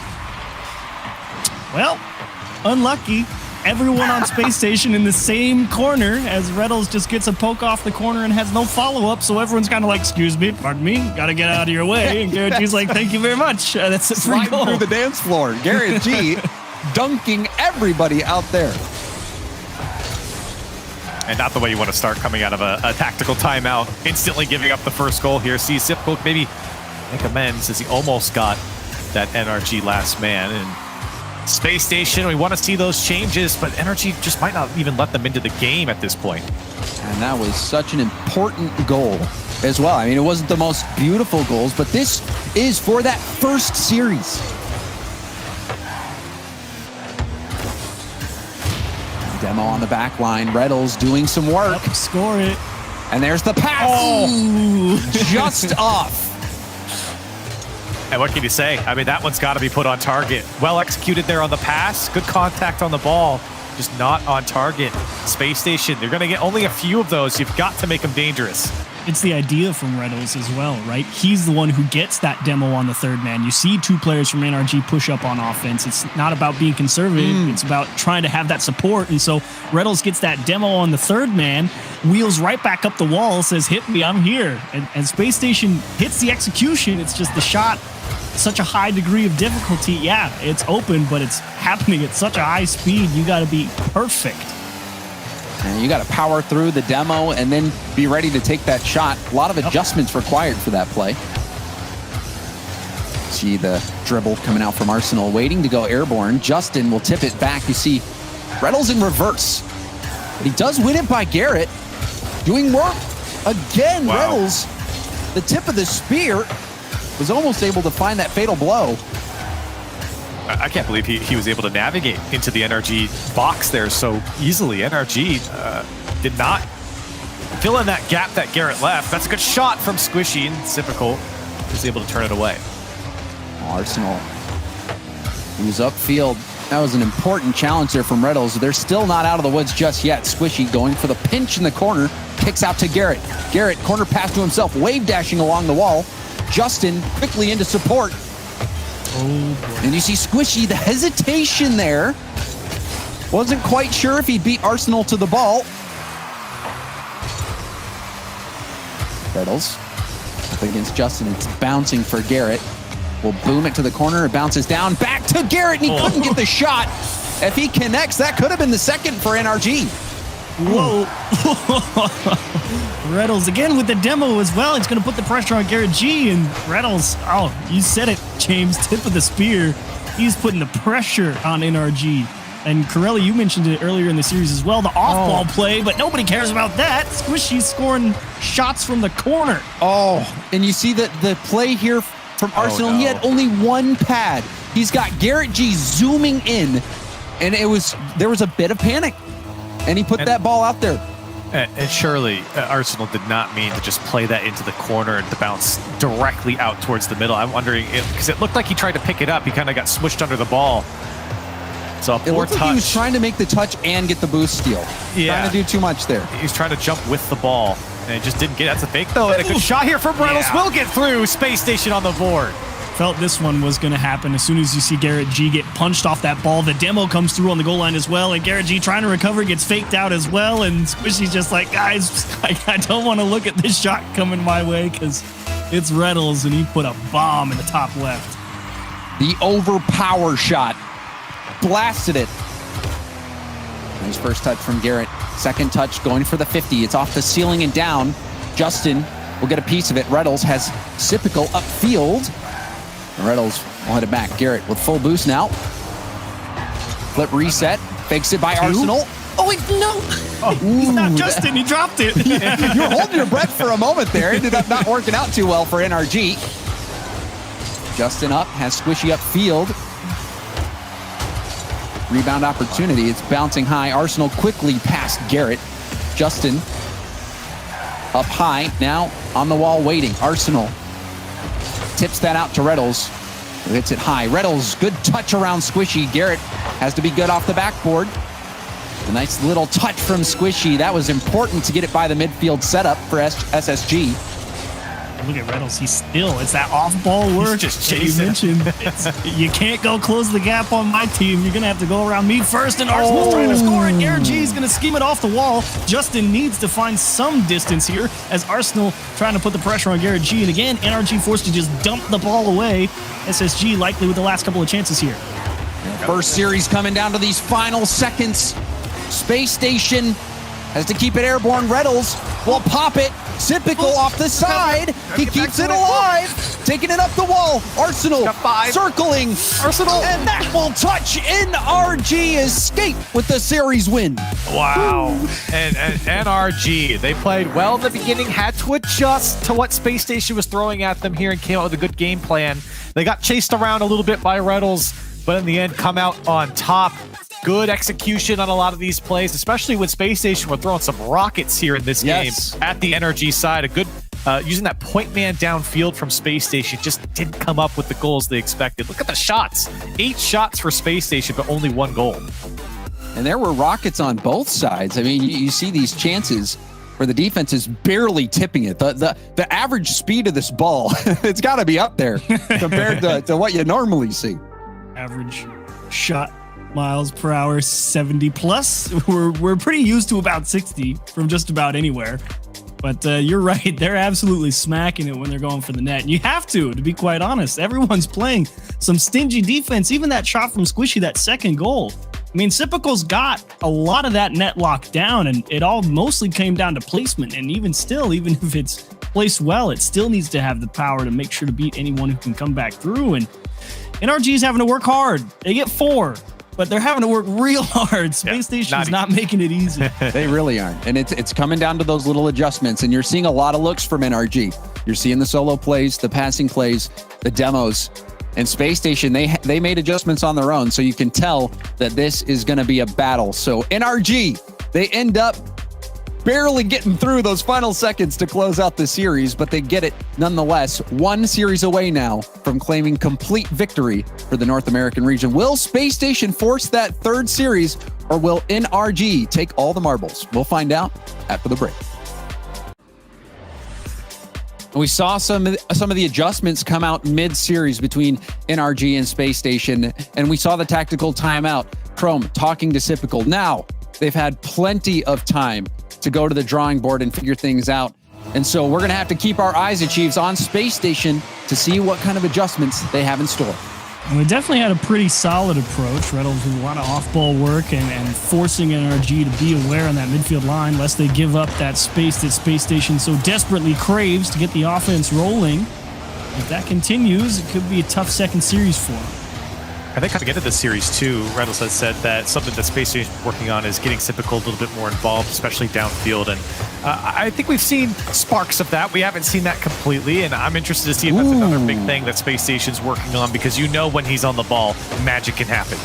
Well, unlucky. Everyone on Space Station in the same corner as Reddles just gets a poke off the corner and has no follow-up, so everyone's kind of like, excuse me, pardon me, gotta get out of your way. And Garrett G's like, thank you very much. That's a free goal. Through the dance floor. Garrett G dunking everybody out there. And not the way you want to start coming out of a tactical timeout, instantly giving up the first goal here. See Sypical maybe make amends as he almost got that NRG last man. And Space Station, we want to see those changes, but NRG just might not even let them into the game at this point. And that was such an important goal as well. I mean, it wasn't the most beautiful goals, but this is for that first series. Demo on the back line. Reddles doing some work. Yep, score it. And there's the pass. Oh, just off. And what can you say? I mean, that one's got to be put on target. Well executed there on the pass. Good contact on the ball. Just not on target. Space Station, you're going to get only a few of those. You've got to make them dangerous. It's the idea from Reddles as well, right? He's the one who gets that demo on the third man. You see two players from NRG push up on offense. It's not about being conservative. It's about trying to have that support. And so Reddles gets that demo on the third man, wheels right back up the wall, says, hit me, I'm here. And Space Station hits the execution. It's just the shot, such a high degree of difficulty. Yeah, it's open, but it's happening at such a high speed. You got to be perfect. And you got to power through the demo and then be ready to take that shot. A lot of adjustments required for that play. See the dribble coming out from Arsenal, waiting to go airborne. Justin will tip it back. You see Reddles in reverse. But he does win it by Garrett. Doing work again. Wow. Reddles, the tip of the spear, was almost able to find that fatal blow. I can't believe he was able to navigate into the NRG box there so easily. NRG did not fill in that gap that Garrett left. That's a good shot from Squishy, and Sypical was able to turn it away. Arsenal, he was upfield. That was an important challenge there from Reddles. They're still not out of the woods just yet. Squishy going for the pinch in the corner, kicks out to Garrett. Garrett, corner pass to himself, wave dashing along the wall. Justin quickly into support. Oh, and you see Squishy, the hesitation there. Wasn't quite sure if he beat Arsenal to the ball. Reddles up against Justin. It's bouncing for Garrett. Will boom it to the corner. It bounces down. Back to Garrett, and he couldn't get the shot. If he connects, that could have been the second for NRG. Whoa. Reddles again with the demo as well. He's going to put the pressure on Garrett G. And Reddles, oh, you said it, James, tip of the spear. He's putting the pressure on NRG. And Corelli, you mentioned it earlier in the series as well, the off-ball play, but nobody cares about that. Squishy's scoring shots from the corner. Oh, and you see that the play here from Arsenal, he had only one pad. He's got Garrett G zooming in, and there was a bit of panic. And he put that ball out there. And surely Arsenal did not mean to just play that into the corner and to bounce directly out towards the middle. I'm wondering, because it looked like he tried to pick it up. He kind of got smushed under the ball. So a poor touch. Like he was trying to make the touch and get the boost steal. Yeah. Trying to do too much there. He's trying to jump with the ball, and it just didn't get it. That's a fake, though. And a good shot here from Reynolds. Will get through. Space Station on the board. Felt this one was going to happen as soon as you see Garrett G get punched off that ball. The demo comes through on the goal line as well, and Garrett G trying to recover gets faked out as well, and Squishy's just like, guys, I don't want to look at this shot coming my way because it's Reynolds, and he put a bomb in the top left. The overpower shot. Blasted it. Nice first touch from Garrett. Second touch going for the 50. It's off the ceiling and down. Justin will get a piece of it. Reynolds has Sipical upfield. Reynolds will hit it back. Garrett with full boost now. Flip reset. Fakes it by Arsenal. Oh, wait, no. Oh, he's not Justin. He dropped it. You were holding your breath for a moment there. Ended up not working out too well for NRG. Justin up. Has Squishy upfield. Rebound opportunity. It's bouncing high. Arsenal quickly past Garrett. Justin up high. Now on the wall waiting. Arsenal tips that out to Reynolds, who hits it high. Reynolds, good touch around Squishy. Garrett has to be good off the backboard. A nice little touch from Squishy. That was important to get it by the midfield setup for SSG. Look at Reynolds. He's still, it's that off-ball work. He's just that you chasing. mentioned. You can't go close the gap on my team. You're going to have to go around me first, and Arsenal's trying to score it. Garrett G is going to scheme it off the wall. Justin needs to find some distance here as Arsenal trying to put the pressure on Garrett G. And again, NRG forced to just dump the ball away. SSG likely with the last couple of chances here. First series coming down to these final seconds. Space Station has to keep it airborne. Reynolds will pop it. Sipical off the side. He keeps it alive. Taking it up the wall. Arsenal circling. Arsenal. And that will touch. NRG escape with the series win. Wow. And NRG, they played well in the beginning, had to adjust to what Space Station was throwing at them here and came out with a good game plan. They got chased around a little bit by Reynolds, but in the end come out on top. Good execution on a lot of these plays, especially when Space Station were throwing some rockets here in this game at the NRG side. A good using that point man downfield from Space Station just didn't come up with the goals they expected. Look at the shots. 8 shots for Space Station, but only 1 goal. And there were rockets on both sides. I mean, you see these chances where the defense is barely tipping it. The average speed of this ball, it's got to be up there compared to what you normally see. Average shot miles per hour, 70 plus. We're pretty used to about 60 from just about anywhere. But you're right. They're absolutely smacking it when they're going for the net. And you have to be quite honest. Everyone's playing some stingy defense. Even that shot from Squishy, that second goal. I mean, Sipical's got a lot of that net locked down, and it all mostly came down to placement. And even still, even if it's placed well, it still needs to have the power to make sure to beat anyone who can come back through. And NRG's having to work hard. They get 4. But they're having to work real hard. Space Station's not making it easy. They really aren't. And it's coming down to those little adjustments. And you're seeing a lot of looks from NRG. You're seeing the solo plays, the passing plays, the demos. And Space Station, they made adjustments on their own. So you can tell that this is going to be a battle. So NRG, they end up barely getting through those final seconds to close out the series, but they get it nonetheless. 1 series away now from claiming complete victory for the North American region. Will Space Station force that 3rd series, or will NRG take all the marbles? We'll find out after the break. We saw some of the adjustments come out mid-series between NRG and Space Station, and we saw the tactical timeout. Chrome talking to Sipical. Now they've had plenty of time to go to the drawing board and figure things out. And so we're going to have to keep our eyes, Chiefs, on Space Station to see what kind of adjustments they have in store. And we definitely had a pretty solid approach. Reynolds with a lot of off-ball work and forcing NRG to be aware on that midfield line lest they give up that space that Space Station so desperately craves to get the offense rolling. If that continues, it could be a tough second series for them. I think coming into this series too, Reynolds has said that something that Space Station is working on is getting Sipical a little bit more involved, especially downfield. And I think we've seen sparks of that. We haven't seen that completely, and I'm interested to see if that's another big thing that Space Station's working on, because you know when he's on the ball, magic can happen.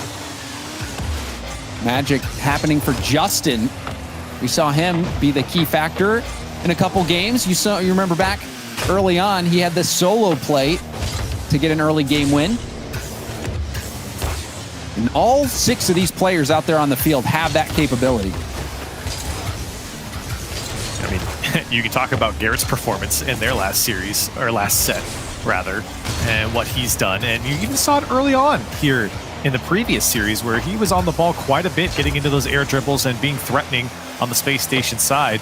Magic happening for Justin. We saw him be the key factor in a couple games. You remember back early on, he had this solo play to get an early game win. And all 6 of these players out there on the field have that capability. I mean, you can talk about Garrett's performance in their last series, or last set, rather, and what he's done. And you even saw it early on here in the previous series where he was on the ball quite a bit, getting into those air dribbles and being threatening on the Space Station side.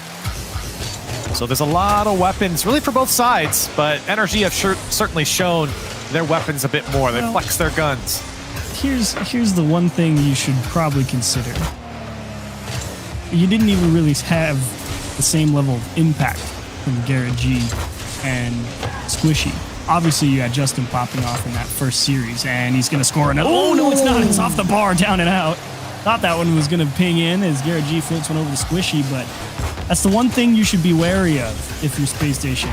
So there's a lot of weapons, really for both sides, but NRG have certainly shown their weapons a bit more. They flex their guns. Here's the one thing you should probably consider. You didn't even really have the same level of impact from Garrett G and Squishy. Obviously, you had Justin popping off in that first series, and he's going to score another. Oh, no, it's not. It's off the bar, down and out. Thought that one was going to ping in as Garrett G floats one over to Squishy, but that's the one thing you should be wary of if you're Space Station.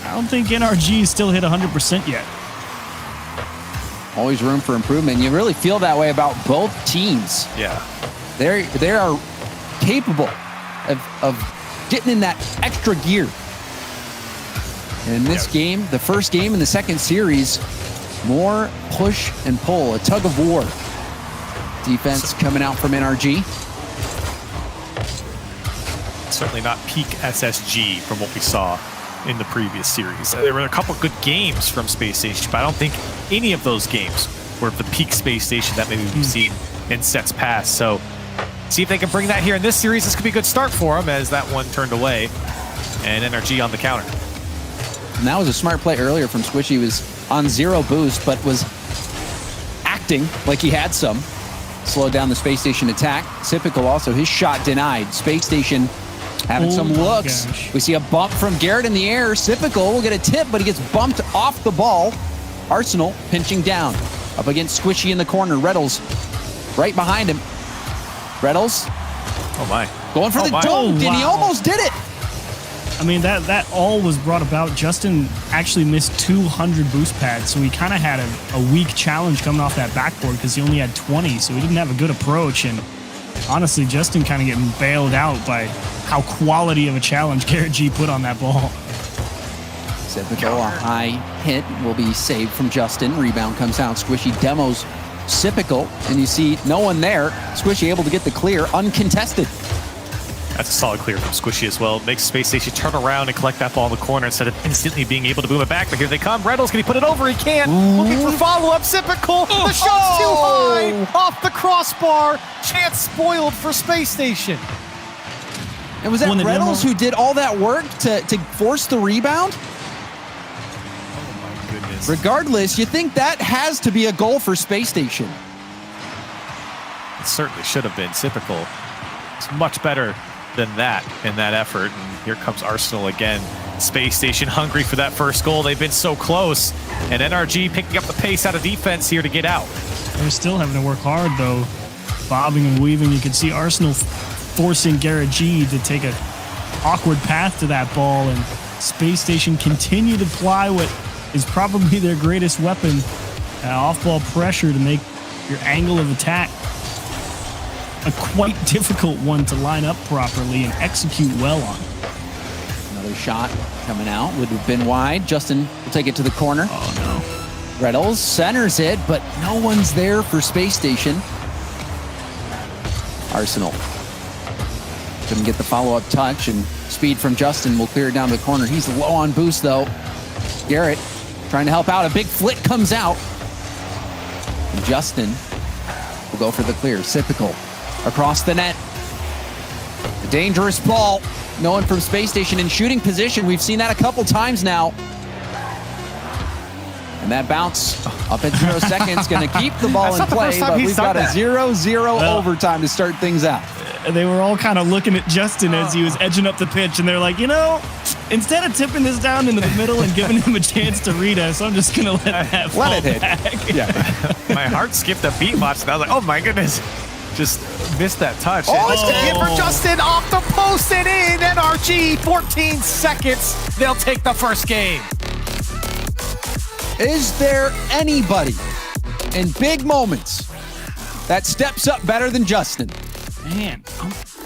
I don't think NRG still hit 100% yet. Always room for improvement. You really feel that way about both teams. Yeah. They are capable of getting in that extra gear. And in this game, the first game in the second series, more push and pull, a tug of war. Defense coming out from NRG. Certainly not peak SSG from what we saw in the previous series. There were a couple good games from Space Station, but I don't think any of those games were the peak Space Station that maybe we've seen in sets past. So see if they can bring that here in this series. This could be a good start for them as that one turned away and NRG on the counter. And that was a smart play earlier from Squishy. He was on 0 boost, but was acting like he had some. Slowed down the Space Station attack. Typical also, his shot denied. Space Station having some looks. Gosh. We see a bump from Garrett in the air. Typical will get a tip, but he gets bumped off the ball. Arsenal pinching down. Up against Squishy in the corner. Reddles right behind him. Reddles. Oh my. Going for the dome, and he almost did it. I mean, that all was brought about. Justin actually missed 200 boost pads, so he kind of had a weak challenge coming off that backboard because he only had 20, so he didn't have a good approach. And honestly, Justin kind of getting bailed out by how quality of a challenge Garrett G put on that ball. Sipico, a high hit will be saved from Justin. Rebound comes out. Squishy demos Sipico, and you see no one there. Squishy able to get the clear, uncontested. That's a solid clear from Squishy as well. Makes Space Station turn around and collect that ball in the corner instead of instantly being able to boom it back. But here they come. Reynolds, can he put it over? He can't. Looking for follow-up. Sipical. The shot's too high. Off the crossbar. Chance spoiled for Space Station. And was that Reynolds who did all that work to force the rebound? Oh my goodness. Regardless, you think that has to be a goal for Space Station. It certainly should have been. Sipical. It's much better than that in that effort. And here comes Arsenal again. Space Station hungry for that first goal. They've been so close. And NRG picking up the pace out of defense here to get out. They're still having to work hard, though. Bobbing and weaving. You can see Arsenal forcing Garrett G to take an awkward path to that ball. And Space Station continue to ply what is probably their greatest weapon, off-ball pressure to make your angle of attack a quite difficult one to line up properly and execute well on. Another shot coming out would have been wide. Justin will take it to the corner. Oh no. Reynolds centers it, but no one's there for Space Station. Arsenal couldn't get the follow-up touch, and speed from Justin will clear it down the corner. He's low on boost though. Garrett trying to help out. A big flit comes out. And Justin will go for the clear. Sipical across the net. A dangerous ball. No one from Space Station in shooting position. We've seen that a couple times now. And that bounce up at 0 seconds going to keep the ball in play, but we've got a 0-0 overtime to start things out. They were all kind of looking at Justin as he was edging up the pitch, and they're like, you know, instead of tipping this down into the middle and giving him a chance to read us, I'm just going to let that fall back. Yeah. My heart skipped a beat watch, and I was like, oh my goodness. Just missed that touch. It's going to be for Justin off the post and in. NRG, 14 seconds. They'll take the first game. Is there anybody in big moments that steps up better than Justin? Man,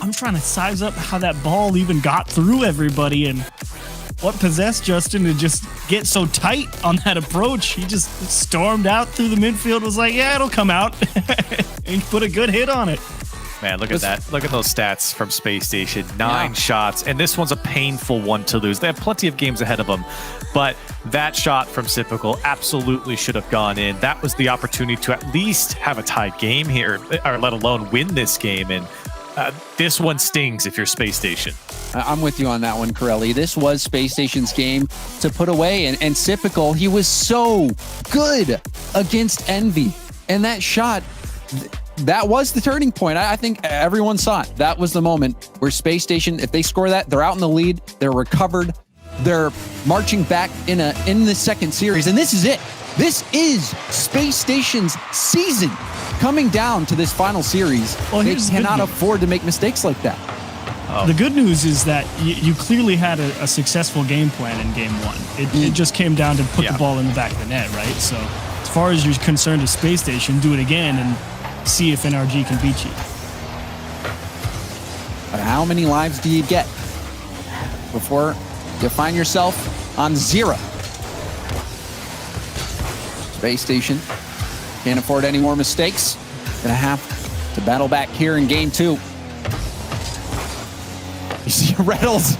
I'm trying to size up how that ball even got through everybody and what possessed Justin to just get so tight on that approach. He just stormed out through the midfield, was like, yeah, it'll come out. And put a good hit on it. Man, look at that. Look at those stats from Space Station. 9 shots, and this one's a painful one to lose. They have plenty of games ahead of them, but that shot from Sypical absolutely should have gone in. That was the opportunity to at least have a tied game here, or let alone win this game, and this one stings if you're Space Station. I'm with you on that one, Corelli. This was Space Station's game to put away, and Sypical, he was so good against Envy, and that shot, that was the turning point. I think everyone saw it. That was the moment where Space Station, if they score that, they're out in the lead, they're recovered, they're marching back in the second series, and this is it. This is Space Station's season coming down to this final series. Well, they cannot afford to make mistakes like that. The good news is that you clearly had a successful game plan in game one. It just came down to put the ball in the back of the net, right? So as far as you're concerned as Space Station, do it again and see if NRG can beat you. But how many lives do you get before you find yourself on 0? Space Station can't afford any more mistakes. Gonna have to battle back here in game 2. You see Reynolds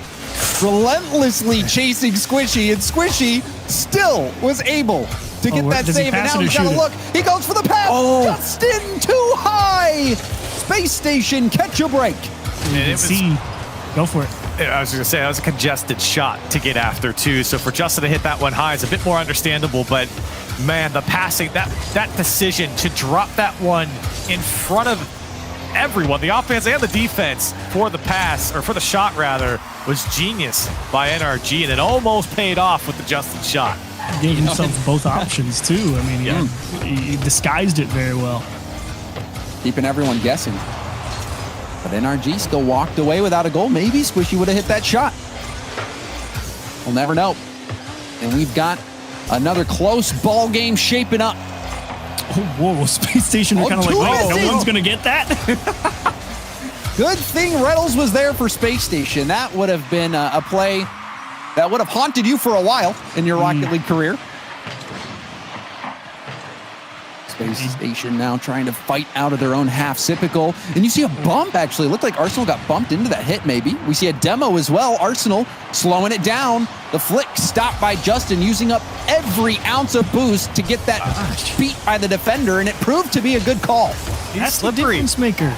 relentlessly chasing Squishy, and Squishy still was able to get that save, and now he's got to look. He goes for the pass. Justin, too high. Space Station, catch a break. Go for it. I was going to say, that was a congested shot to get after, too. So for Justin to hit that one high is a bit more understandable, but man, the passing, that decision to drop that one in front of everyone, the offense and the defense, for the pass, or for the shot rather, was genius by NRG, and it almost paid off with the Justin shot. He gave himself both options too. I mean, he disguised it very well. Keeping everyone guessing. But NRG still walked away without a goal. Maybe Squishy would have hit that shot. We'll never know. And we've got another close ball game shaping up. Oh, whoa, Space Station are kind of like, wait, no one's going to get that? Good thing Reynolds was there for Space Station. That would have been a play that would have haunted you for a while in your Rocket League career. Space Station now trying to fight out of their own half. Sypical. And you see a bump, actually. It looked like Arsenal got bumped into that hit, maybe. We see a demo as well. Arsenal slowing it down. The flick stopped by Justin, using up every ounce of boost to get that beat by the defender, and it proved to be a good call. That's the difference maker.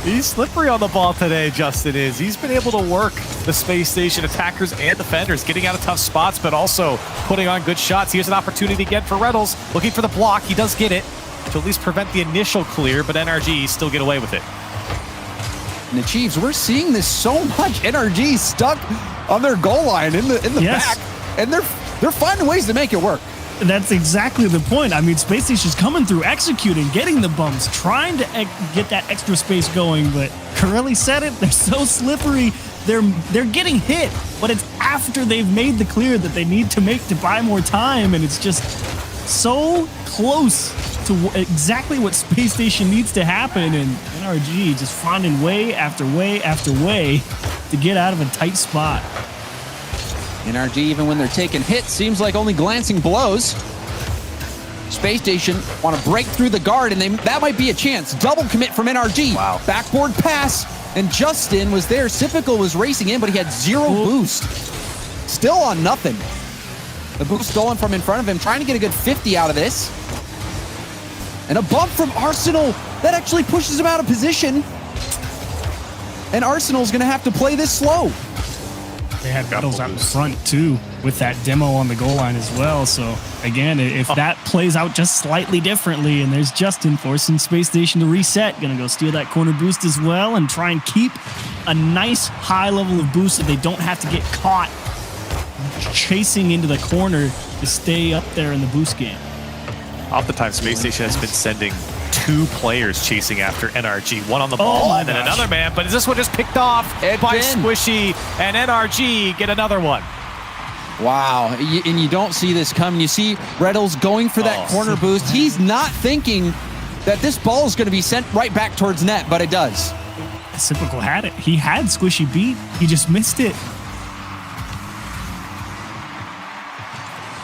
He's slippery on the ball today, Justin is. He's been able to work the Space Station attackers and defenders, getting out of tough spots, but also putting on good shots. Here's an opportunity again for Reynolds, looking for the block. He does get it to at least prevent the initial clear, but NRG still get away with it. And the Chiefs, we're seeing this so much. NRG stuck on their goal line in the back, and they're finding ways to make it work. That's exactly the point. I mean, Space Station's coming through, executing, getting the bumps, trying to get that extra space going, but Corelli said it, they're so slippery. They're getting hit, but it's after they've made the clear that they need to make to buy more time, and it's just so close to exactly what Space Station needs to happen, and NRG just finding way after way after way to get out of a tight spot. NRG, even when they're taking hits, seems like only glancing blows. Space Station want to break through the guard, and that might be a chance. Double commit from NRG. Wow. Backboard pass, and Justin was there. Sypical was racing in, but he had 0 boost. Still on nothing. The boost stolen from in front of him, trying to get a good 50 out of this. And a bump from Arsenal. That actually pushes him out of position. And Arsenal's going to have to play this slow. They had battles out in front, too, with that demo on the goal line as well. So, again, if that plays out just slightly differently, and there's Justin forcing Space Station to reset, going to go steal that corner boost as well and try and keep a nice high level of boost so they don't have to get caught chasing into the corner to stay up there in the boost game. Oftentimes, Space Station has been sending 2 players chasing after NRG, one on the ball and then another man, but this one just picked off by Squishy, and NRG get another one. Wow, and you don't see this coming. You see Reynolds going for that corner boost. He's not thinking that this ball is going to be sent right back towards net, but it does. Typical had it. He had Squishy beat. He just missed it.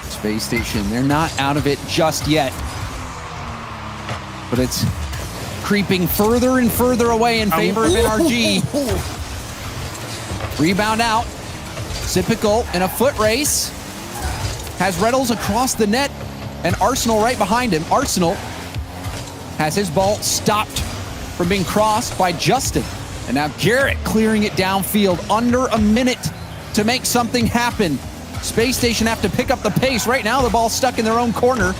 Space Station, they're not out of it just yet. But it's creeping further and further away in favor of NRG. Rebound out. Sypical in a foot race. Has Reddles across the net and Arsenal right behind him. Arsenal has his ball stopped from being crossed by Justin. And now Garrett clearing it downfield under a minute to make something happen. Space Station have to pick up the pace. Right now the ball's stuck in their own corner.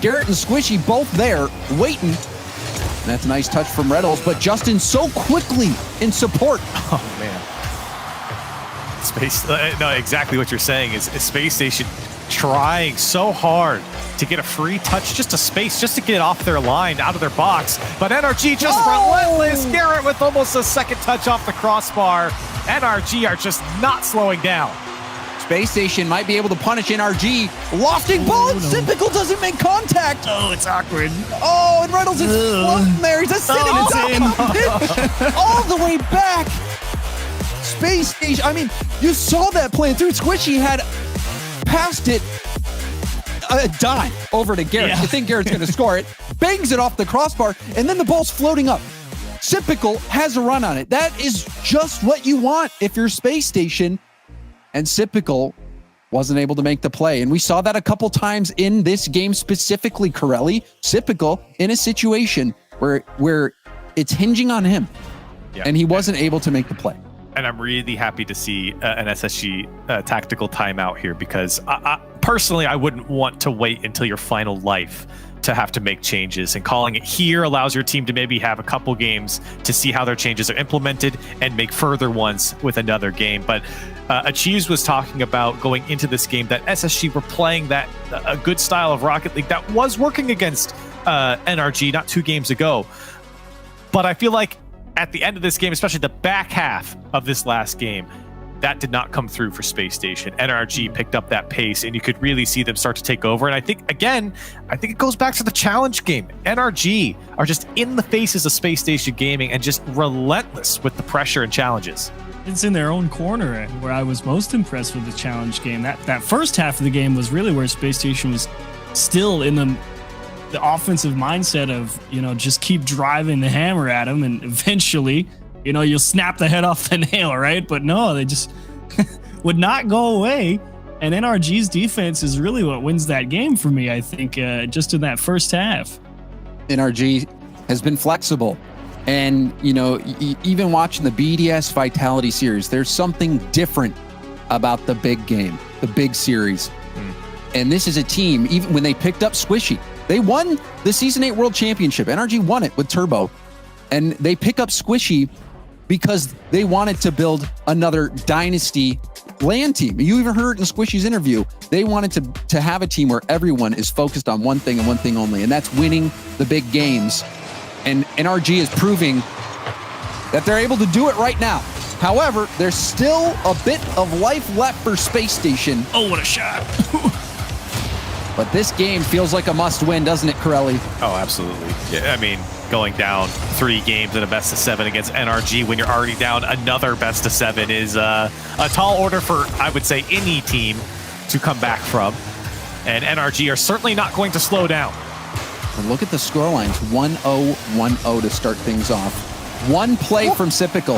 Garrett and Squishy both there waiting. And that's a nice touch from Reddles, but Justin so quickly in support. Oh man. No, exactly what you're saying is Space Station trying so hard to get a free touch, just a space, just to get off their line, out of their box. But NRG just relentless. Garrett with almost a second touch off the crossbar. NRG are just not slowing down. Space Station might be able to punish NRG. Lofting ball, and Sypical doesn't make contact. Oh, it's awkward. Oh, and Reynolds is floating there. He's just sitting on top of the pitch all the way back. Space Station, I mean, you saw that playing through. Squishy had passed it a dime over to Garrett. You think Garrett's going to score it, bangs it off the crossbar, and then the ball's floating up. Sypical has a run on it. That is just what you want if you're Space Station. And Sypical wasn't able to make the play. And we saw that a couple times in this game specifically, Corelli. Sypical in a situation where it's hinging on him. Yeah. And he wasn't able to make the play. And I'm really happy to see an SSG tactical timeout here, because personally, I wouldn't want to wait until your final life to have to make changes, and calling it here allows your team to maybe have a couple games to see how their changes are implemented and make further ones with another game. But Achieves was talking about going into this game that SSG were playing that a good style of Rocket League that was working against NRG not 2 games ago. But I feel like at the end of this game, especially the back half of this last game, that did not come through for Space Station. NRG picked up that pace, and you could really see them start to take over. And I think it goes back to the challenge game. NRG are just in the faces of Space Station Gaming and just relentless with the pressure and challenges. It's in their own corner where I was most impressed with the challenge game. That first half of the game was really where Space Station was still in the offensive mindset of, just keep driving the hammer at them, and eventually, you'll snap the head off the nail, right? But no, they just would not go away. And NRG's defense is really what wins that game for me, I think, just in that first half. NRG has been flexible. And, even watching the BDS Vitality series, there's something different about the big game, the big series. And this is a team, even when they picked up Squishy, they won the Season 8 World Championship. NRG won it with Turbo. And they pick up Squishy because they wanted to build another dynasty LAN team. You even heard in Squishy's interview, they wanted to have a team where everyone is focused on one thing and one thing only, and that's winning the big games. And NRG is proving that they're able to do it right now. However, there's still a bit of life left for Space Station. Oh, what a shot. But this game feels like a must-win, doesn't it, Corelli? Oh, absolutely. Yeah, I mean, going down 3 games in a best-of-7 against NRG when you're already down another best-of-7 is a tall order for, I would say, any team to come back from. And NRG are certainly not going to slow down. And look at the scorelines, 1-0, 1-0 to start things off. One play from Sypical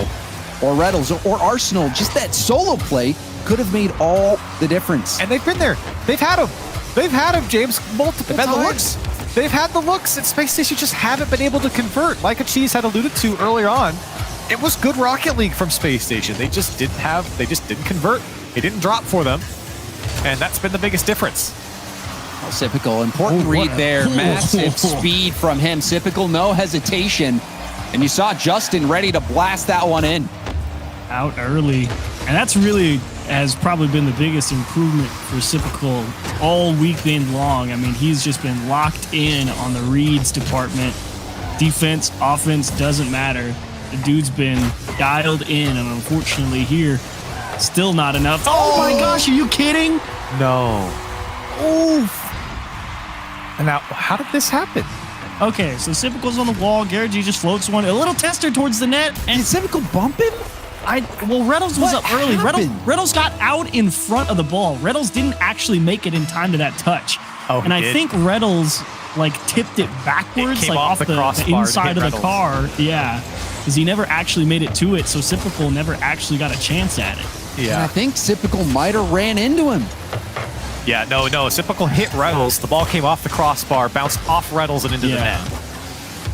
or Reddles or Arsenal, just that solo play could have made all the difference. And they've been there. They've had him. They've had him, James, multiple times. The looks. They've had the looks, and Space Station just haven't been able to convert. Like Achieves had alluded to earlier on, it was good Rocket League from Space Station. They just didn't convert. It didn't drop for them, and that's been the biggest difference. Sypical, important read there. Massive speed from him. Sypical, no hesitation. And you saw Justin ready to blast that one in. Out early. And that's really has probably been the biggest improvement for Sypical all weekend long. I mean, he's just been locked in on the reads department. Defense, offense, doesn't matter. The dude's been dialed in, and unfortunately here, still not enough. Oh my gosh, are you kidding? No. Oof. And now, how did this happen? Okay, so Sypical's on the wall. Garrett G just floats one. A little tester towards the net. And Is Sypical bumping? Well, Reynolds was What up early. happened? Reynolds got out in front of the ball. Reynolds didn't actually make it in time to that touch. Oh, and I did? think Reynolds tipped it backwards, It came off the the crossbar to inside hit of the car. Yeah, because he never actually made it to it. So Sypical never actually got a chance at it. And I Yeah. think Sypical might have ran into him. Yeah, no. Sypical hit Reynolds. The ball came off the crossbar, bounced off Reynolds and into the net.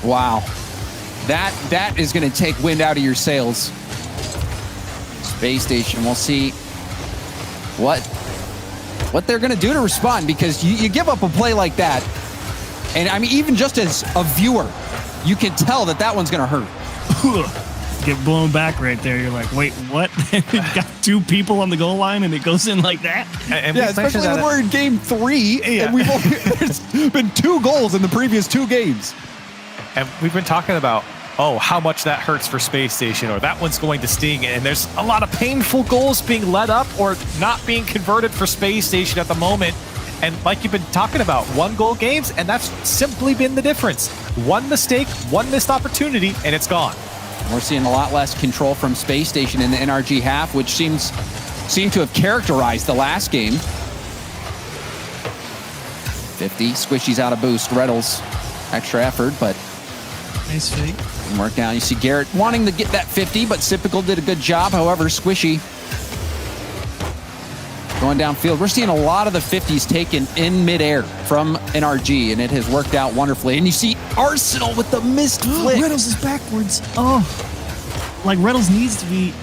Wow. That is going to take wind out of your sails. Space Station, we'll see what they're going to do to respond, because you give up a play like that. And I mean, even just as a viewer, you can tell that one's going to hurt. Get blown back right there. You're like, wait, what? You got two people on the goal line and it goes in like that? And Yeah, we mentioned especially when that- we're in game 3, Yeah. and there's been 2 goals in the previous 2 games. And we've been talking about, how much that hurts for Space Station, or that one's going to sting. And there's a lot of painful goals being let up or not being converted for Space Station at the moment. And like you've been talking about, 1-goal games, and that's simply been the difference. One mistake, one missed opportunity, and it's gone. We're seeing a lot less control from Space Station in the NRG half, which seemed to have characterized the last game. 50, Squishy's out of boost. Reynolds, extra effort, but Nice fake. didn't work out. You see Garrett wanting to get that 50, but Sypical did a good job. However, Squishy going downfield. We're seeing a lot of the 50s taken in midair from NRG, and it has worked out wonderfully. And you see Arsenal with the missed flick. Reynolds is backwards. Reynolds needs to be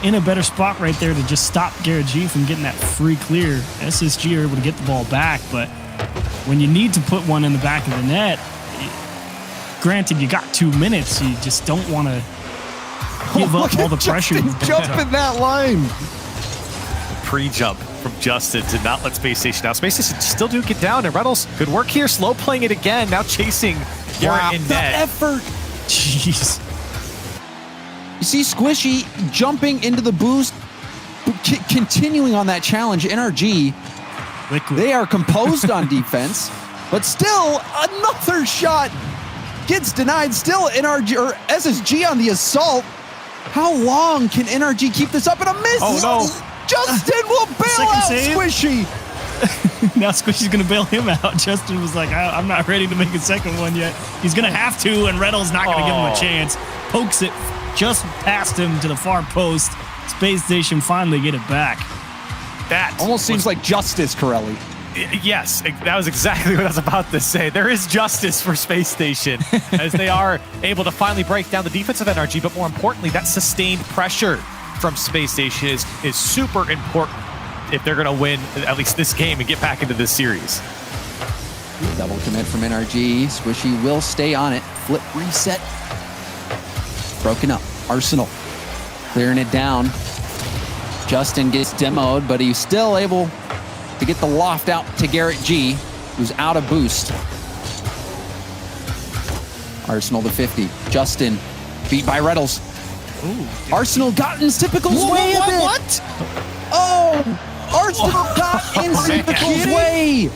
in a better spot right there to just stop Garrett G from getting that free clear. SSG are able to get the ball back, but when you need to put one in the back of the net, granted, you got 2 minutes, you just don't want to give up all the pressure. Jumping that line. Pre-jump from Justin to not let Space Station out. Space Station still do get down, and Reynolds, good work here, slow playing it again, now chasing Garrett in the net. effort. Jeez. You see Squishy jumping into the boost, continuing on that challenge. NRG, Liquid. they are composed on defense, but still another shot gets denied. Still NRG or SSG on the assault. How long can NRG keep this up? And a miss. Oh, no. Justin will bail Second out save. Squishy. Now Squishy's going to bail him out. Justin was like, I'm not ready to make a second one yet. He's going to have to, and Reynolds not going to give him a chance. Pokes it just past him to the far post. Space Station finally get it back. That Almost seems like justice, Corelli. Yes, that was exactly what I was about to say. There is justice for Space Station as they are able to finally break down the defense of NRG, but more importantly, that sustained pressure from Space Station is super important if they're going to win at least this game and get back into this series. Double commit from NRG. Squishy will stay on it. Flip reset. Broken up. Arsenal clearing it down. Justin gets demoed, but he's still able to get the loft out to Garrett G, who's out of boost. Arsenal the 50. Justin beat by Reynolds. Ooh. Arsenal got in Sypical's way a bit. What? Oh! Arsenal got in Sypical's way.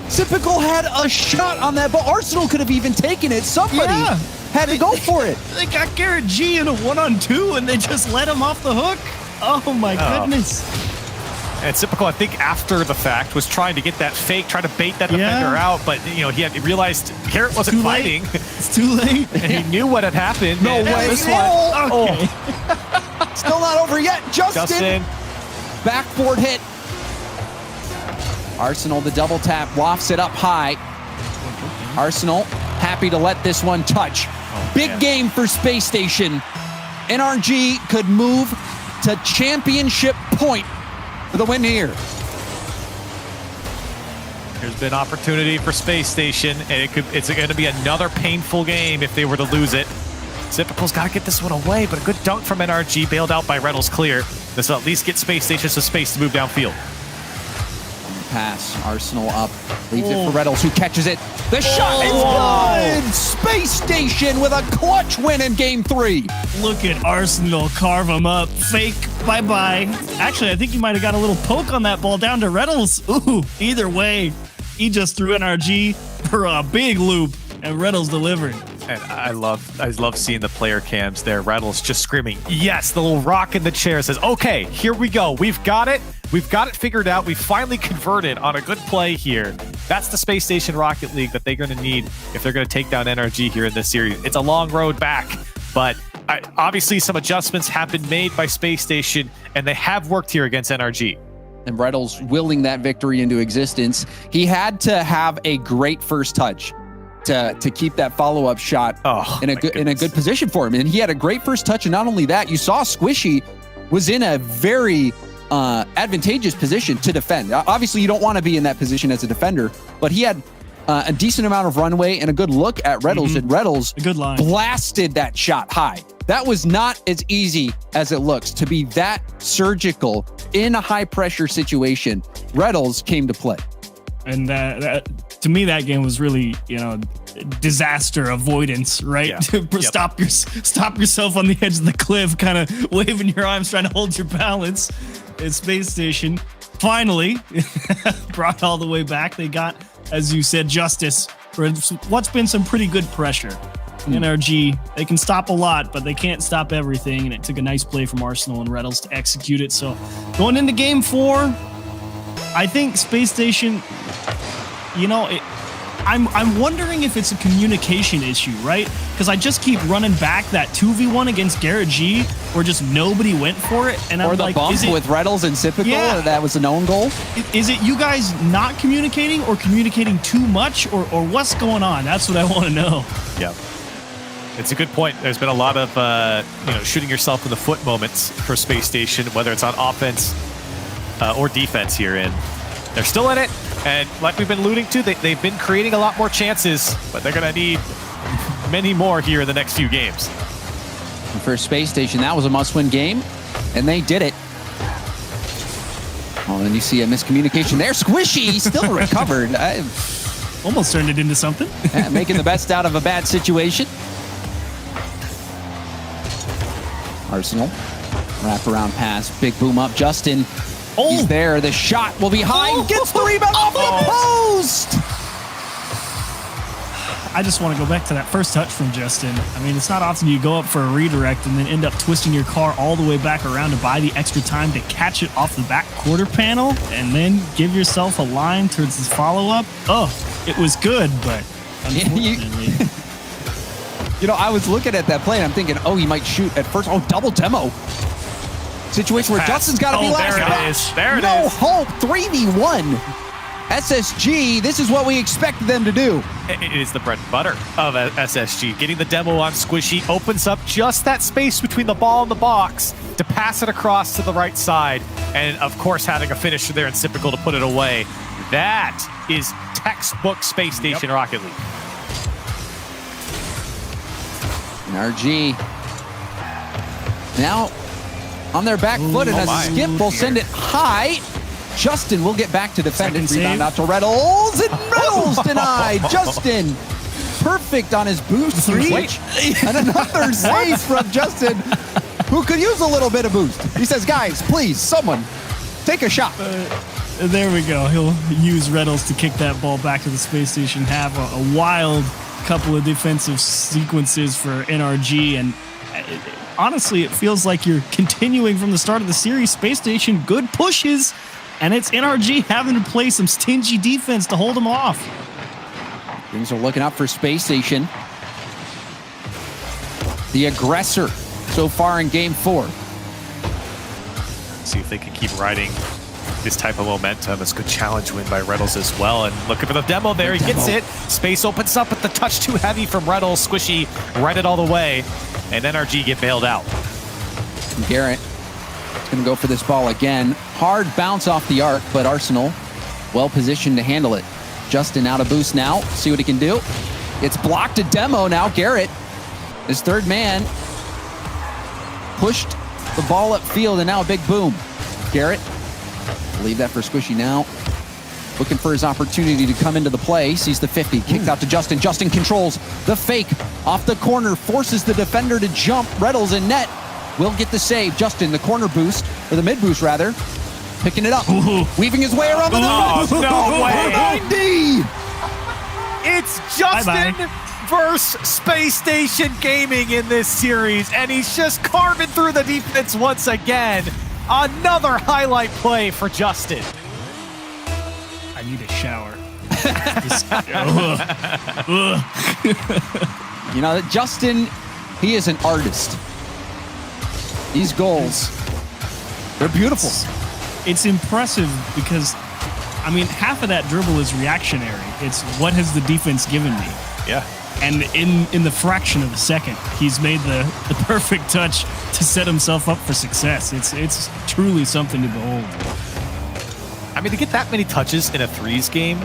Sypical had a shot on that ball. Arsenal could have even taken it. Somebody had to go for it. They got Garrett G in a 1-on-2 and they just let him off the hook. Oh my goodness. And Sypical, I think, after the fact, was trying to get that fake, trying to bait that defender out, but he had realized Garrett wasn't fighting. It's too late. And he knew what had happened. No and way. This one, Okay. Still not over yet. Justin. Backboard hit. Arsenal, the double tap, wafts it up high. Arsenal happy to let this one touch. Big game for Space Station. NRG could move to championship point for the win here. There's been opportunity for Space Station, and it's going to be another painful game if they were to lose it. Sypical's got to get this one away, but a good dunk from NRG, bailed out by Reynolds clear. This will at least get Space Station some space to move downfield. Pass, Arsenal up, leaves it for Reynolds, who catches it. The shot is good! Space Station with a clutch win in Game 3. Look at Arsenal carve him up. Fake, bye-bye. Actually, I think he might have got a little poke on that ball down to Reynolds. Ooh, either way, he just threw NRG for a big loop. and Reynolds delivered. And I love seeing the player cams there. Reynolds just screaming, yes, the little rock in the chair says, okay, here we go. We've got it. We've got it figured out. We finally converted on a good play here. That's the Space Station Rocket League that they're going to need if they're going to take down NRG here in this series. It's a long road back, but obviously some adjustments have been made by Space Station, and they have worked here against NRG. And Reynolds willing that victory into existence. He had to have a great first touch to keep that follow-up shot in a good position for him. And he had a great first touch, and not only that, you saw Squishy was in a very advantageous position to defend. Obviously, you don't want to be in that position as a defender, but he had a decent amount of runway and a good look at Reynolds, and Reynolds blasted that shot high. That was not as easy as it looks to be that surgical in a high-pressure situation. Reynolds came to play. And to me, that game was really, disaster avoidance, right? Yeah. Stop yourself on the edge of the cliff, kind of waving your arms, trying to hold your balance. At Space Station finally brought all the way back. They got, as you said, justice for what's been some pretty good pressure. NRG, they can stop a lot, but they can't stop everything. And it took a nice play from Arsenal and Reynolds to execute it. So going into game 4, I think Space Station, I'm wondering if it's a communication issue, right? Because I just keep running back that 2v1 against Garrett G, where just nobody went for it. And or the bump with Reynolds and Sipical, that was a known goal. Is it you guys not communicating or communicating too much, or what's going on? That's what I want to know. Yeah. It's a good point. There's been a lot of shooting yourself in the foot moments for Space Station, whether it's on offense or defense here. And they're still in it. And like we've been alluding to, they've been creating a lot more chances, but they're going to need many more here in the next few games. And for Space Station, that was a must-win game, and they did it. Oh, and you see a miscommunication there. Squishy still recovered. Almost turned it into something. Making the best out of a bad situation. Arsenal, wraparound pass, big boom up. Justin, he's there. The shot will be high. Gets the rebound off the post. I just want to go back to that first touch from Justin. I mean, it's not often you go up for a redirect and then end up twisting your car all the way back around to buy the extra time to catch it off the back quarter panel and then give yourself a line towards this follow-up. Oh, it was good, but unfortunately... I was looking at that play and I'm thinking, he might shoot at first. Double demo. Situation where Justin's got to be last. There it is. There it is. No hope. 3v1. SSG, this is what we expected them to do. It is the bread and butter of SSG. Getting the demo on Squishy opens up just that space between the ball and the box to pass it across to the right side. And, of course, having a finisher there in Sipical to put it away. That is textbook Space Station Rocket League. NRG now on their back foot, and a skip will send it high. Justin will get back to defend it. Rebound out to Reynolds, and Reynolds denied. Justin, perfect on his boost reach. And another save from Justin, who could use a little bit of boost. He says, guys, please, someone, take a shot. There we go. He'll use Reynolds to kick that ball back to the Space Station, have a wild couple of defensive sequences for NRG, and honestly, it feels like you're continuing from the start of the series. Space Station, good pushes, and it's NRG having to play some stingy defense to hold them off. Things are looking up for Space Station. The aggressor so far in game 4. See if they can keep riding this type of momentum. It's a good challenge win by Reynolds as well. And looking for the demo there. He gets it. Space opens up, but the touch too heavy from Reynolds. Squishy right it all the way. And NRG get bailed out. Garrett is going to go for this ball again. Hard bounce off the arc, but Arsenal well positioned to handle it. Justin out of boost now. See what he can do. It's blocked a demo now. Garrett, his third man, pushed the ball upfield, and now a big boom. Garrett, leave that for Squishy now. Looking for his opportunity to come into the play. Sees the 50. Kicked out to Justin. Justin controls the fake off the corner. Forces the defender to jump. Reynolds in net. Will get the save. Justin, the corner boost, or the mid boost rather. Picking it up. Weaving his way around the net. No way. 90. It's Justin. Bye-bye. versus Space Station Gaming in this series, and he's just carving through the defense once again. Another highlight play for Justin. I need a shower. You know, Justin, he is an artist. These goals, they're beautiful. It's impressive because, I mean, half of that dribble is reactionary. It's what has the defense given me? Yeah. And in the fraction of a second, he's made the perfect touch to set himself up for success. It's truly something to behold. I mean, to get that many touches in a threes game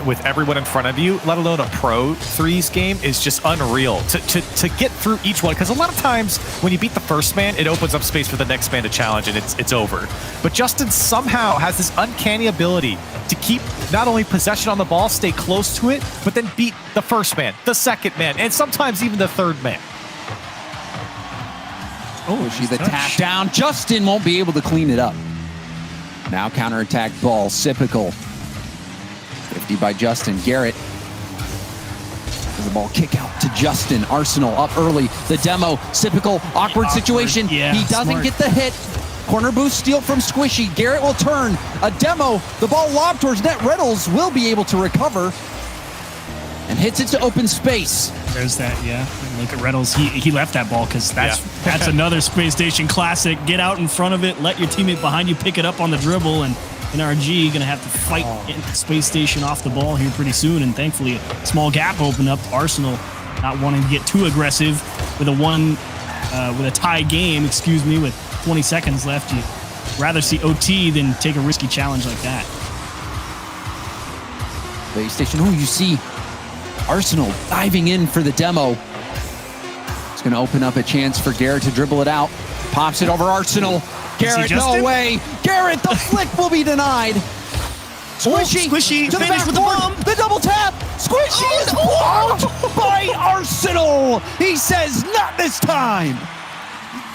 with everyone in front of you, let alone a pro threes game, is just unreal. To get through each one, because a lot of times when you beat the first man, it opens up space for the next man to challenge, and it's over. But Justin somehow has this uncanny ability to keep not only possession on the ball, stay close to it, but then beat the first man, the second man, and sometimes even the third man. Oh, she's the tap down. Justin won't be able to clean it up. Now counterattack ball, Sypical. 50 by Justin. Garrett. The ball kick out to Justin. Arsenal up early. The demo, Sypical, awkward situation. Yeah, he doesn't get the hit. Corner boost steal from Squishy. Garrett will turn. A demo, the ball lobbed towards net. Reynolds will be able to recover and hits it to open space. There's that, yeah. Look at Reynolds. He left that ball because that's another Space Station classic. Get out in front of it. Let your teammate behind you pick it up on the dribble. And NRG going to have to fight Space Station off the ball here pretty soon. And thankfully, a small gap opened up. Arsenal not wanting to get too aggressive with a tie game, with 20 seconds left. You'd rather see OT than take a risky challenge like that. Space Station, you see Arsenal diving in for the demo. It's going to open up a chance for Garrett to dribble it out. Pops it over Arsenal. Garrett, no way. Garrett, the flick will be denied. Squishy to the back with the bomb. The double tap. Squishy is blocked by Arsenal. He says, not this time.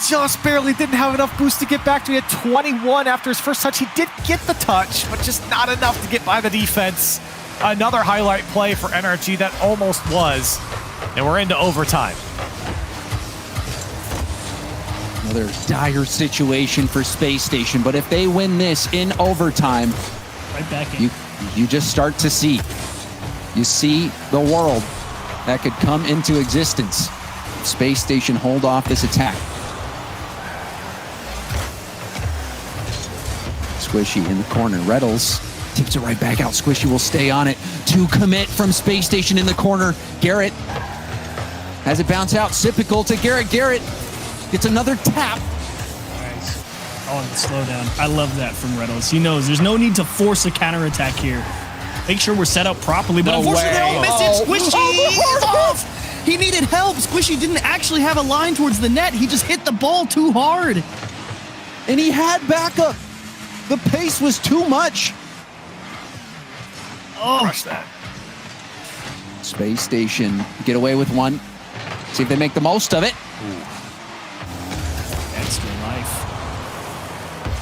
Just barely didn't have enough boost to get back to it. 21 after his first touch. He did get the touch, but just not enough to get by the defense. Another highlight play for NRG that almost was. And we're into overtime. Another dire situation for Space Station, but if they win this in overtime, right back in. You just start to see. You see the world that could come into existence. Space Station hold off this attack. Squishy in the corner. Reynolds tips it right back out. Squishy will stay on it. To commit from Space Station in the corner. Garrett has it bounce out. Sypical to Garrett. Garrett gets another tap. Nice. Oh, the slowdown. I love that from Reynolds. He knows there's no need to force a counterattack here. Make sure we're set up properly, but unfortunately they all miss it. Squishy is off. He needed help. Squishy didn't actually have a line towards the net. He just hit the ball too hard. And he had backup. The pace was too much. Crush that. Space Station get away with one. See if they make the most of it. Extra life.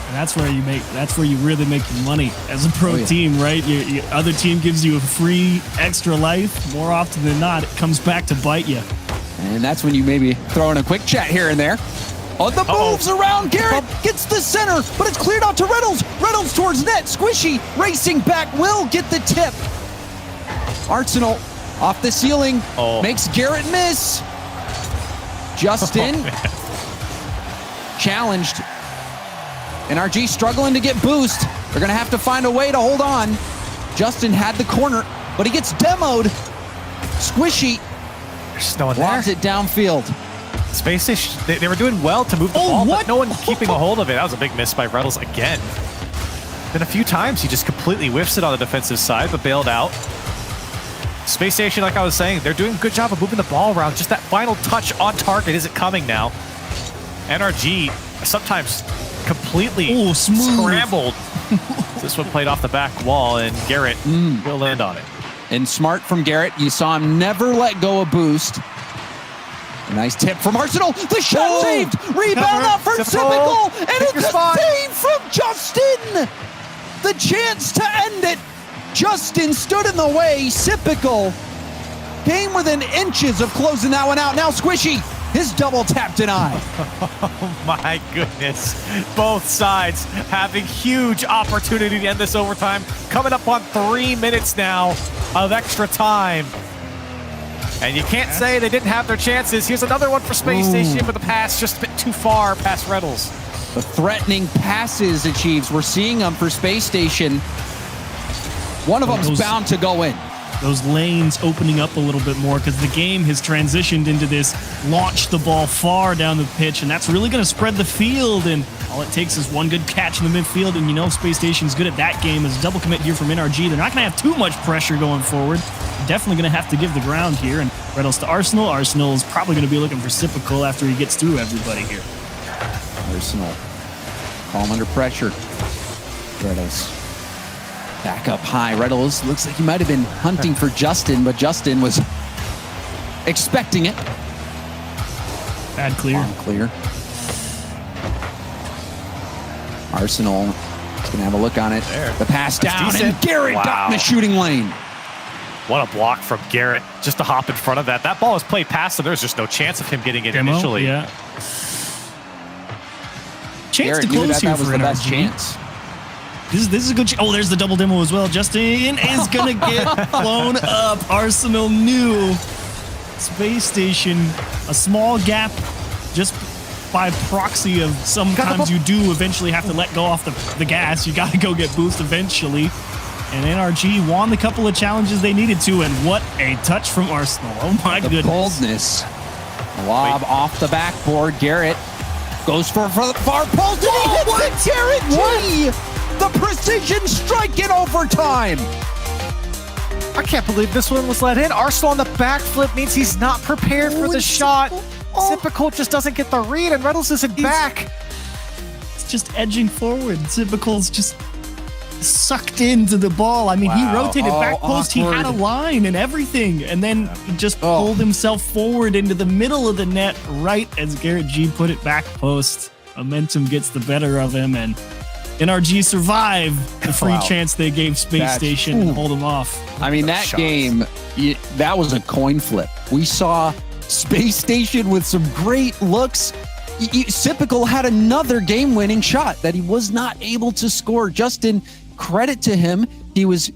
And that's where you really make your money as a pro team, right? Your other team gives you a free extra life. More often than not, it comes back to bite you. And that's when you maybe throw in a quick chat here and there. Oh, the moves around. Garrett gets the center, but it's cleared out to Reynolds. Reynolds towards net. Squishy racing back will get the tip. Arsenal off the ceiling. Makes Garrett miss. Justin challenged. NRG struggling to get boost. They're going to have to find a way to hold on. Justin had the corner, but he gets demoed. Squishy lobs it downfield. Space Station, they were doing well to move the ball, but no one keeping a hold of it. That was a big miss by Reynolds again. Been a few times he just completely whiffs it on the defensive side, but bailed out. Space Station, like I was saying, they're doing a good job of moving the ball around. Just that final touch on target isn't coming now. NRG sometimes completely scrambled. This one played off the back wall, and Garrett will land on it. And smart from Garrett. You saw him never let go of boost. A nice tip from Arsenal. The shot saved. Rebound out for Sypical. And it's a save from Justin. The chance to end it. Justin stood in the way. Sypical Came within inches of closing that one out. Now Squishy, his double tap denied. Oh my goodness. Both sides having huge opportunity to end this overtime. Coming up on 3 minutes now of extra time. And you can't say they didn't have their chances. Here's another one for Space Station, but the pass just a bit too far past Reynolds. The threatening passes achieves. We're seeing them for Space Station. One of them's bound to go in. Those lanes opening up a little bit more because the game has transitioned into this launch the ball far down the pitch, and that's really going to spread the field, and all it takes is one good catch in the midfield, and you know Space Station's good at that game. As a double commit here from NRG, they're not going to have too much pressure going forward. Definitely going to have to give the ground here, and Reynolds to Arsenal. Arsenal is probably going to be looking for Sipical after he gets through everybody here. Arsenal, calm under pressure. Reynolds. Back up high. Reynolds looks like he might have been hunting for Justin, but Justin was expecting it. Bad clear. Clear. Arsenal is going to have a look on it. There. The pass down, decent. and Garrett got in the shooting lane. What a block from Garrett just to hop in front of that. That ball was played past him. There's just no chance of him getting it initially. Yeah. Chance Garrett to close here that was for the NRG. best chance. This is a good. Oh, there's the double demo as well. Justin is gonna get blown up. Arsenal knew Space Station, a small gap, just by proxy of sometimes you do eventually have to let go off the gas. You got to go get boost eventually. And NRG won the couple of challenges they needed to, and what a touch from Arsenal. Oh my goodness. Boldness. Lob off the backboard. Garrett goes for the far post, and he hits it. Garrett G! The precision strike in overtime. I can't believe this one was let in. Arsenal on the backflip means he's not prepared for the shot. Sipical just doesn't get the read, and Reynolds isn't back. It's just edging forward. Sipical's just sucked into the ball. I mean, he rotated back post. Awkward. He had a line and everything, and then he just pulled himself forward into the middle of the net right as Garrett G put it back post. Momentum gets the better of him, and NRG survive the free chance they gave Space Station and hold them off. I mean, that game, that was a coin flip. We saw Space Station with some great looks. Sipical had another game-winning shot that he was not able to score. Justin, credit to him. He was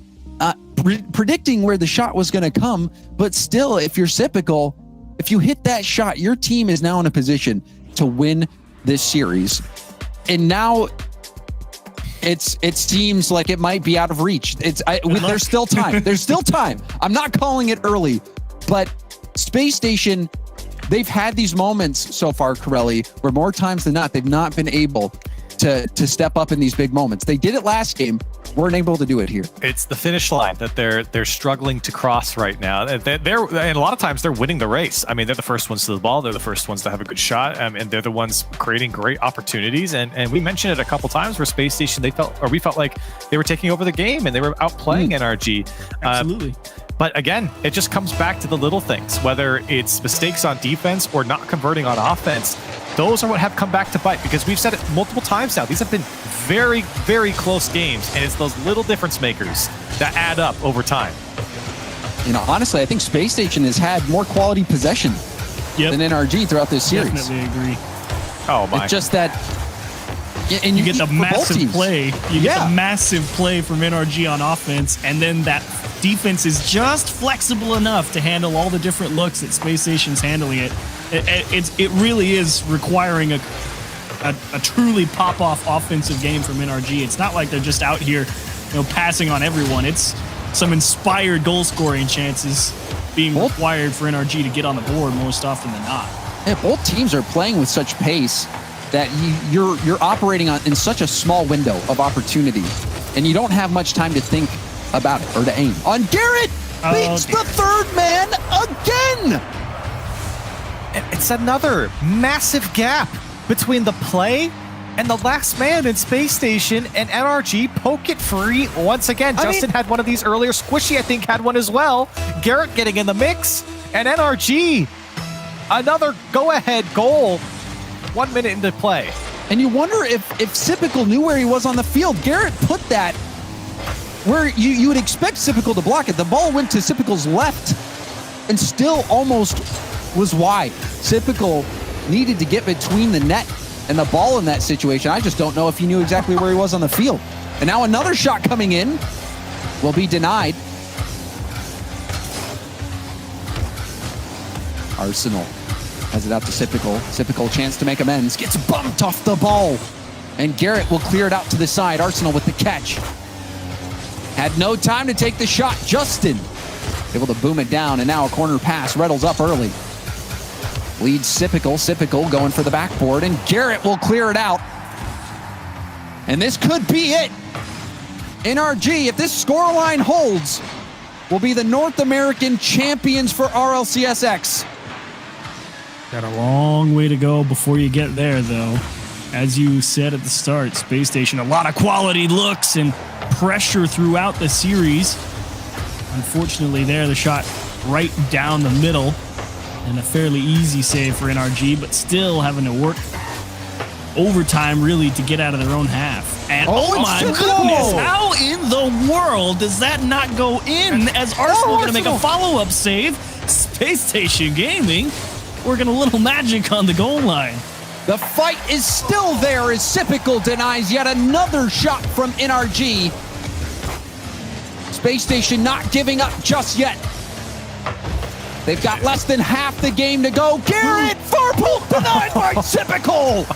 predicting where the shot was going to come, but still, if you're Sipical, if you hit that shot, your team is now in a position to win this series. And now it seems like it might be out of reach. There's still time. There's still time. I'm not calling it early, but Space Station, they've had these moments so far, Corelli, where more times than not, they've not been able to step up in these big moments. They did it last game. Weren't able to do it here. It's the finish line that they're struggling to cross right now. And a lot of times they're winning the race. I mean, they're the first ones to the ball. They're the first ones to have a good shot, and they're the ones creating great opportunities. And we mentioned it a couple times where Space Station we felt like they were taking over the game and they were outplaying NRG. Absolutely. But again, it just comes back to the little things, whether it's mistakes on defense or not converting on offense. Those are what have come back to bite, because we've said it multiple times now. These have been very, very close games, and it's those little difference makers that add up over time. You know, honestly, I think Space Station has had more quality possession than NRG throughout this series. Definitely agree. Oh my! It's just that, and you get the massive play. You get the massive play from NRG on offense, and then that defense is just flexible enough to handle all the different looks that Space Station's handling it. It really is requiring a truly pop-off offensive game from NRG. It's not like they're just out here, passing on everyone. It's some inspired goal-scoring chances being required for NRG to get on the board most often than not. Yeah, both teams are playing with such pace that you're operating in such a small window of opportunity, and you don't have much time to think about it or to aim. On Garrett beats the third man again. It's another massive gap between the play and the last man in Space Station, and NRG poke it free once again. Justin had one of these earlier. Squishy, I think, had one as well. Garrett getting in the mix, and NRG, another go-ahead goal 1 minute into play. And you wonder if Sipical knew where he was on the field. Garrett put that where you would expect Sipical to block it. The ball went to Sipical's left, and still almost was wide. Typical needed to get between the net and the ball in that situation. I just don't know if he knew exactly where he was on the field. And now another shot coming in will be denied. Arsenal has it out to Typical. Typical chance to make amends. Gets bumped off the ball. And Garrett will clear it out to the side. Arsenal with the catch. Had no time to take the shot. Justin able to boom it down. And now a corner pass. Reynolds up early. Leads Typical. Typical going for the backboard. And Garrett will clear it out. And this could be it. NRG, if this scoreline holds, will be the North American champions for RLCS X. Got a long way to go before you get there, though. As you said at the start, Space Station, a lot of quality looks and pressure throughout the series. Unfortunately there, the shot right down the middle. And a fairly easy save for NRG, but still having to work overtime really to get out of their own half. And oh my goodness, how in the world does that not go in as Arsenal going to make a follow-up save? Space Station Gaming working a little magic on the goal line. The fight is still there as Typical denies yet another shot from NRG. Space Station not giving up just yet. They've got less than half the game to go. Garrett Farpool denied by Typical.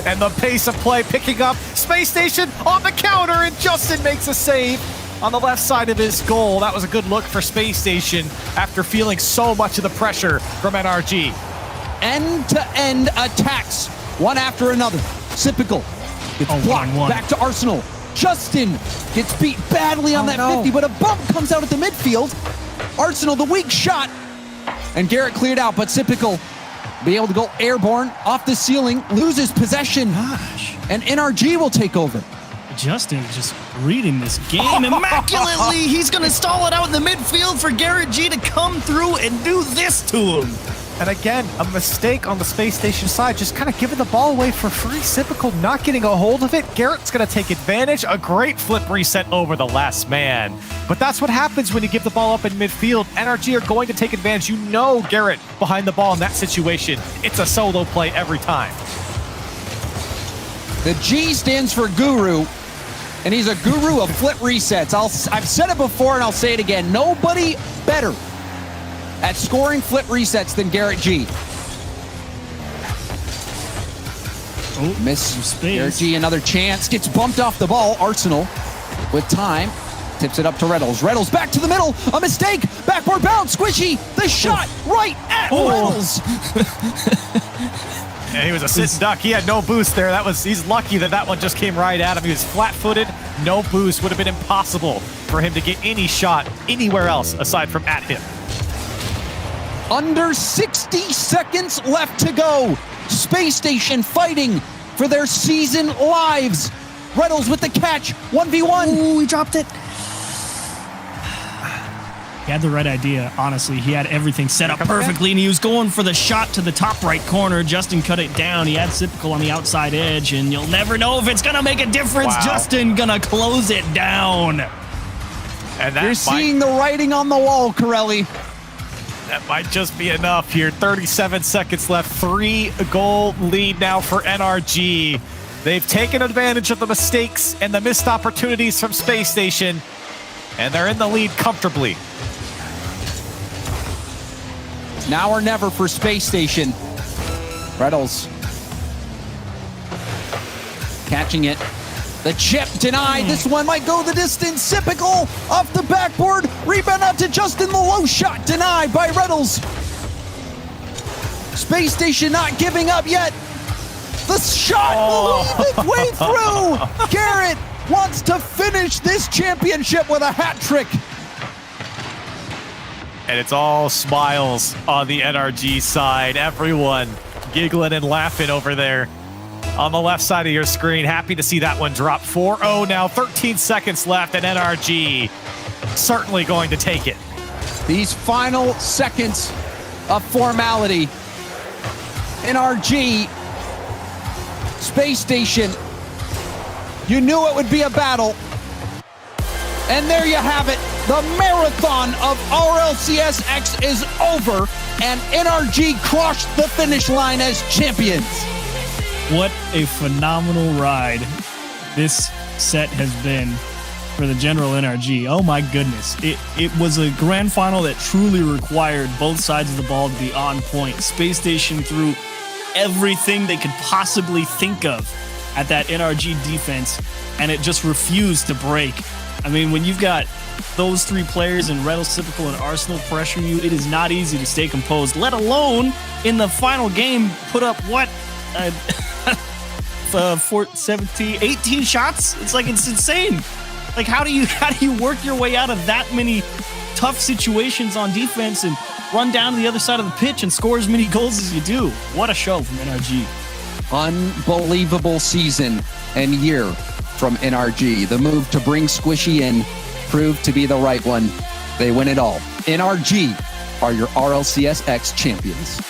And the pace of play picking up. Space Station on the counter, and Justin makes a save on the left side of his goal. That was a good look for Space Station after feeling so much of the pressure from NRG. End-to-end attacks, one after another. Typical gets blocked. Back to Arsenal. Justin gets beat badly on that 50, but a bump comes out at the midfield. Arsenal, the weak shot. And Garrett cleared out, but Typical be able to go airborne off the ceiling, loses possession. Gosh. And NRG will take over. Justin just reading this game immaculately. He's going to stall it out in the midfield for Garrett G to come through and do this to him. And again, a mistake on the Space Station side, just kind of giving the ball away for free. Typical not getting a hold of it. Garrett's going to take advantage. A great flip reset over the last man. But that's what happens when you give the ball up in midfield. NRG are going to take advantage. You know Garrett behind the ball in that situation. It's a solo play every time. The G stands for Guru, and he's a guru of flip resets. I've said it before, and I'll say it again. Nobody better at scoring flip resets than Garrett G. Oh, miss space. Garrett G, another chance. Gets bumped off the ball. Arsenal with time. Tips it up to Reynolds. Reynolds back to the middle. A mistake. Backboard bounce. Squishy. The shot right at Reynolds. Yeah, he was a sit and duck. He had no boost there. He's lucky that one just came right at him. He was flat-footed. No boost. Would have been impossible for him to get any shot anywhere else aside from at him. Under 60 seconds left to go. Space Station fighting for their season lives. Reynolds with the catch. 1v1. Ooh, he dropped it. He had the right idea, honestly. He had everything set up perfectly, and he was going for the shot to the top right corner. Justin cut it down. He had Typical on the outside edge, and you'll never know if it's going to make a difference. Wow. Justin going to close it down. And you're seeing the writing on the wall, Corelli. That might just be enough here. 37 seconds left. 3-goal lead now for NRG. They've taken advantage of the mistakes and the missed opportunities from Space Station, and they're in the lead comfortably. Now or never for Space Station. Reynolds catching it. The chip denied. This one might go the distance. Typical off the backboard. Rebound out to Justin. The low shot denied by Reynolds. Space Station not giving up yet. The shot will lead its way through. Garrett wants to finish this championship with a hat trick. And it's all smiles on the NRG side. Everyone giggling and laughing over there on the left side of your screen. Happy to see that one drop. 4-0 now, 13 seconds left, and NRG certainly going to take it. These final seconds of formality. NRG, Space Station, you knew it would be a battle. And there you have it. The marathon of RLCS X is over, and NRG crossed the finish line as champions. What a phenomenal ride this set has been for the General NRG. Oh my goodness. It was a grand final that truly required both sides of the ball to be on point. Space Station threw everything they could possibly think of at that NRG defense, and it just refused to break. I mean, when you've got those three players in Red Typical and Arsenal pressure you, it is not easy to stay composed, let alone in the final game put up what? 18 shots? It's insane. Like, how do you work your way out of that many tough situations on defense and run down to the other side of the pitch and score as many goals as you do? What a show from NRG. Unbelievable season and year from NRG. The move to bring Squishy in proved to be the right one. They win it all. NRG are your RLCS X champions.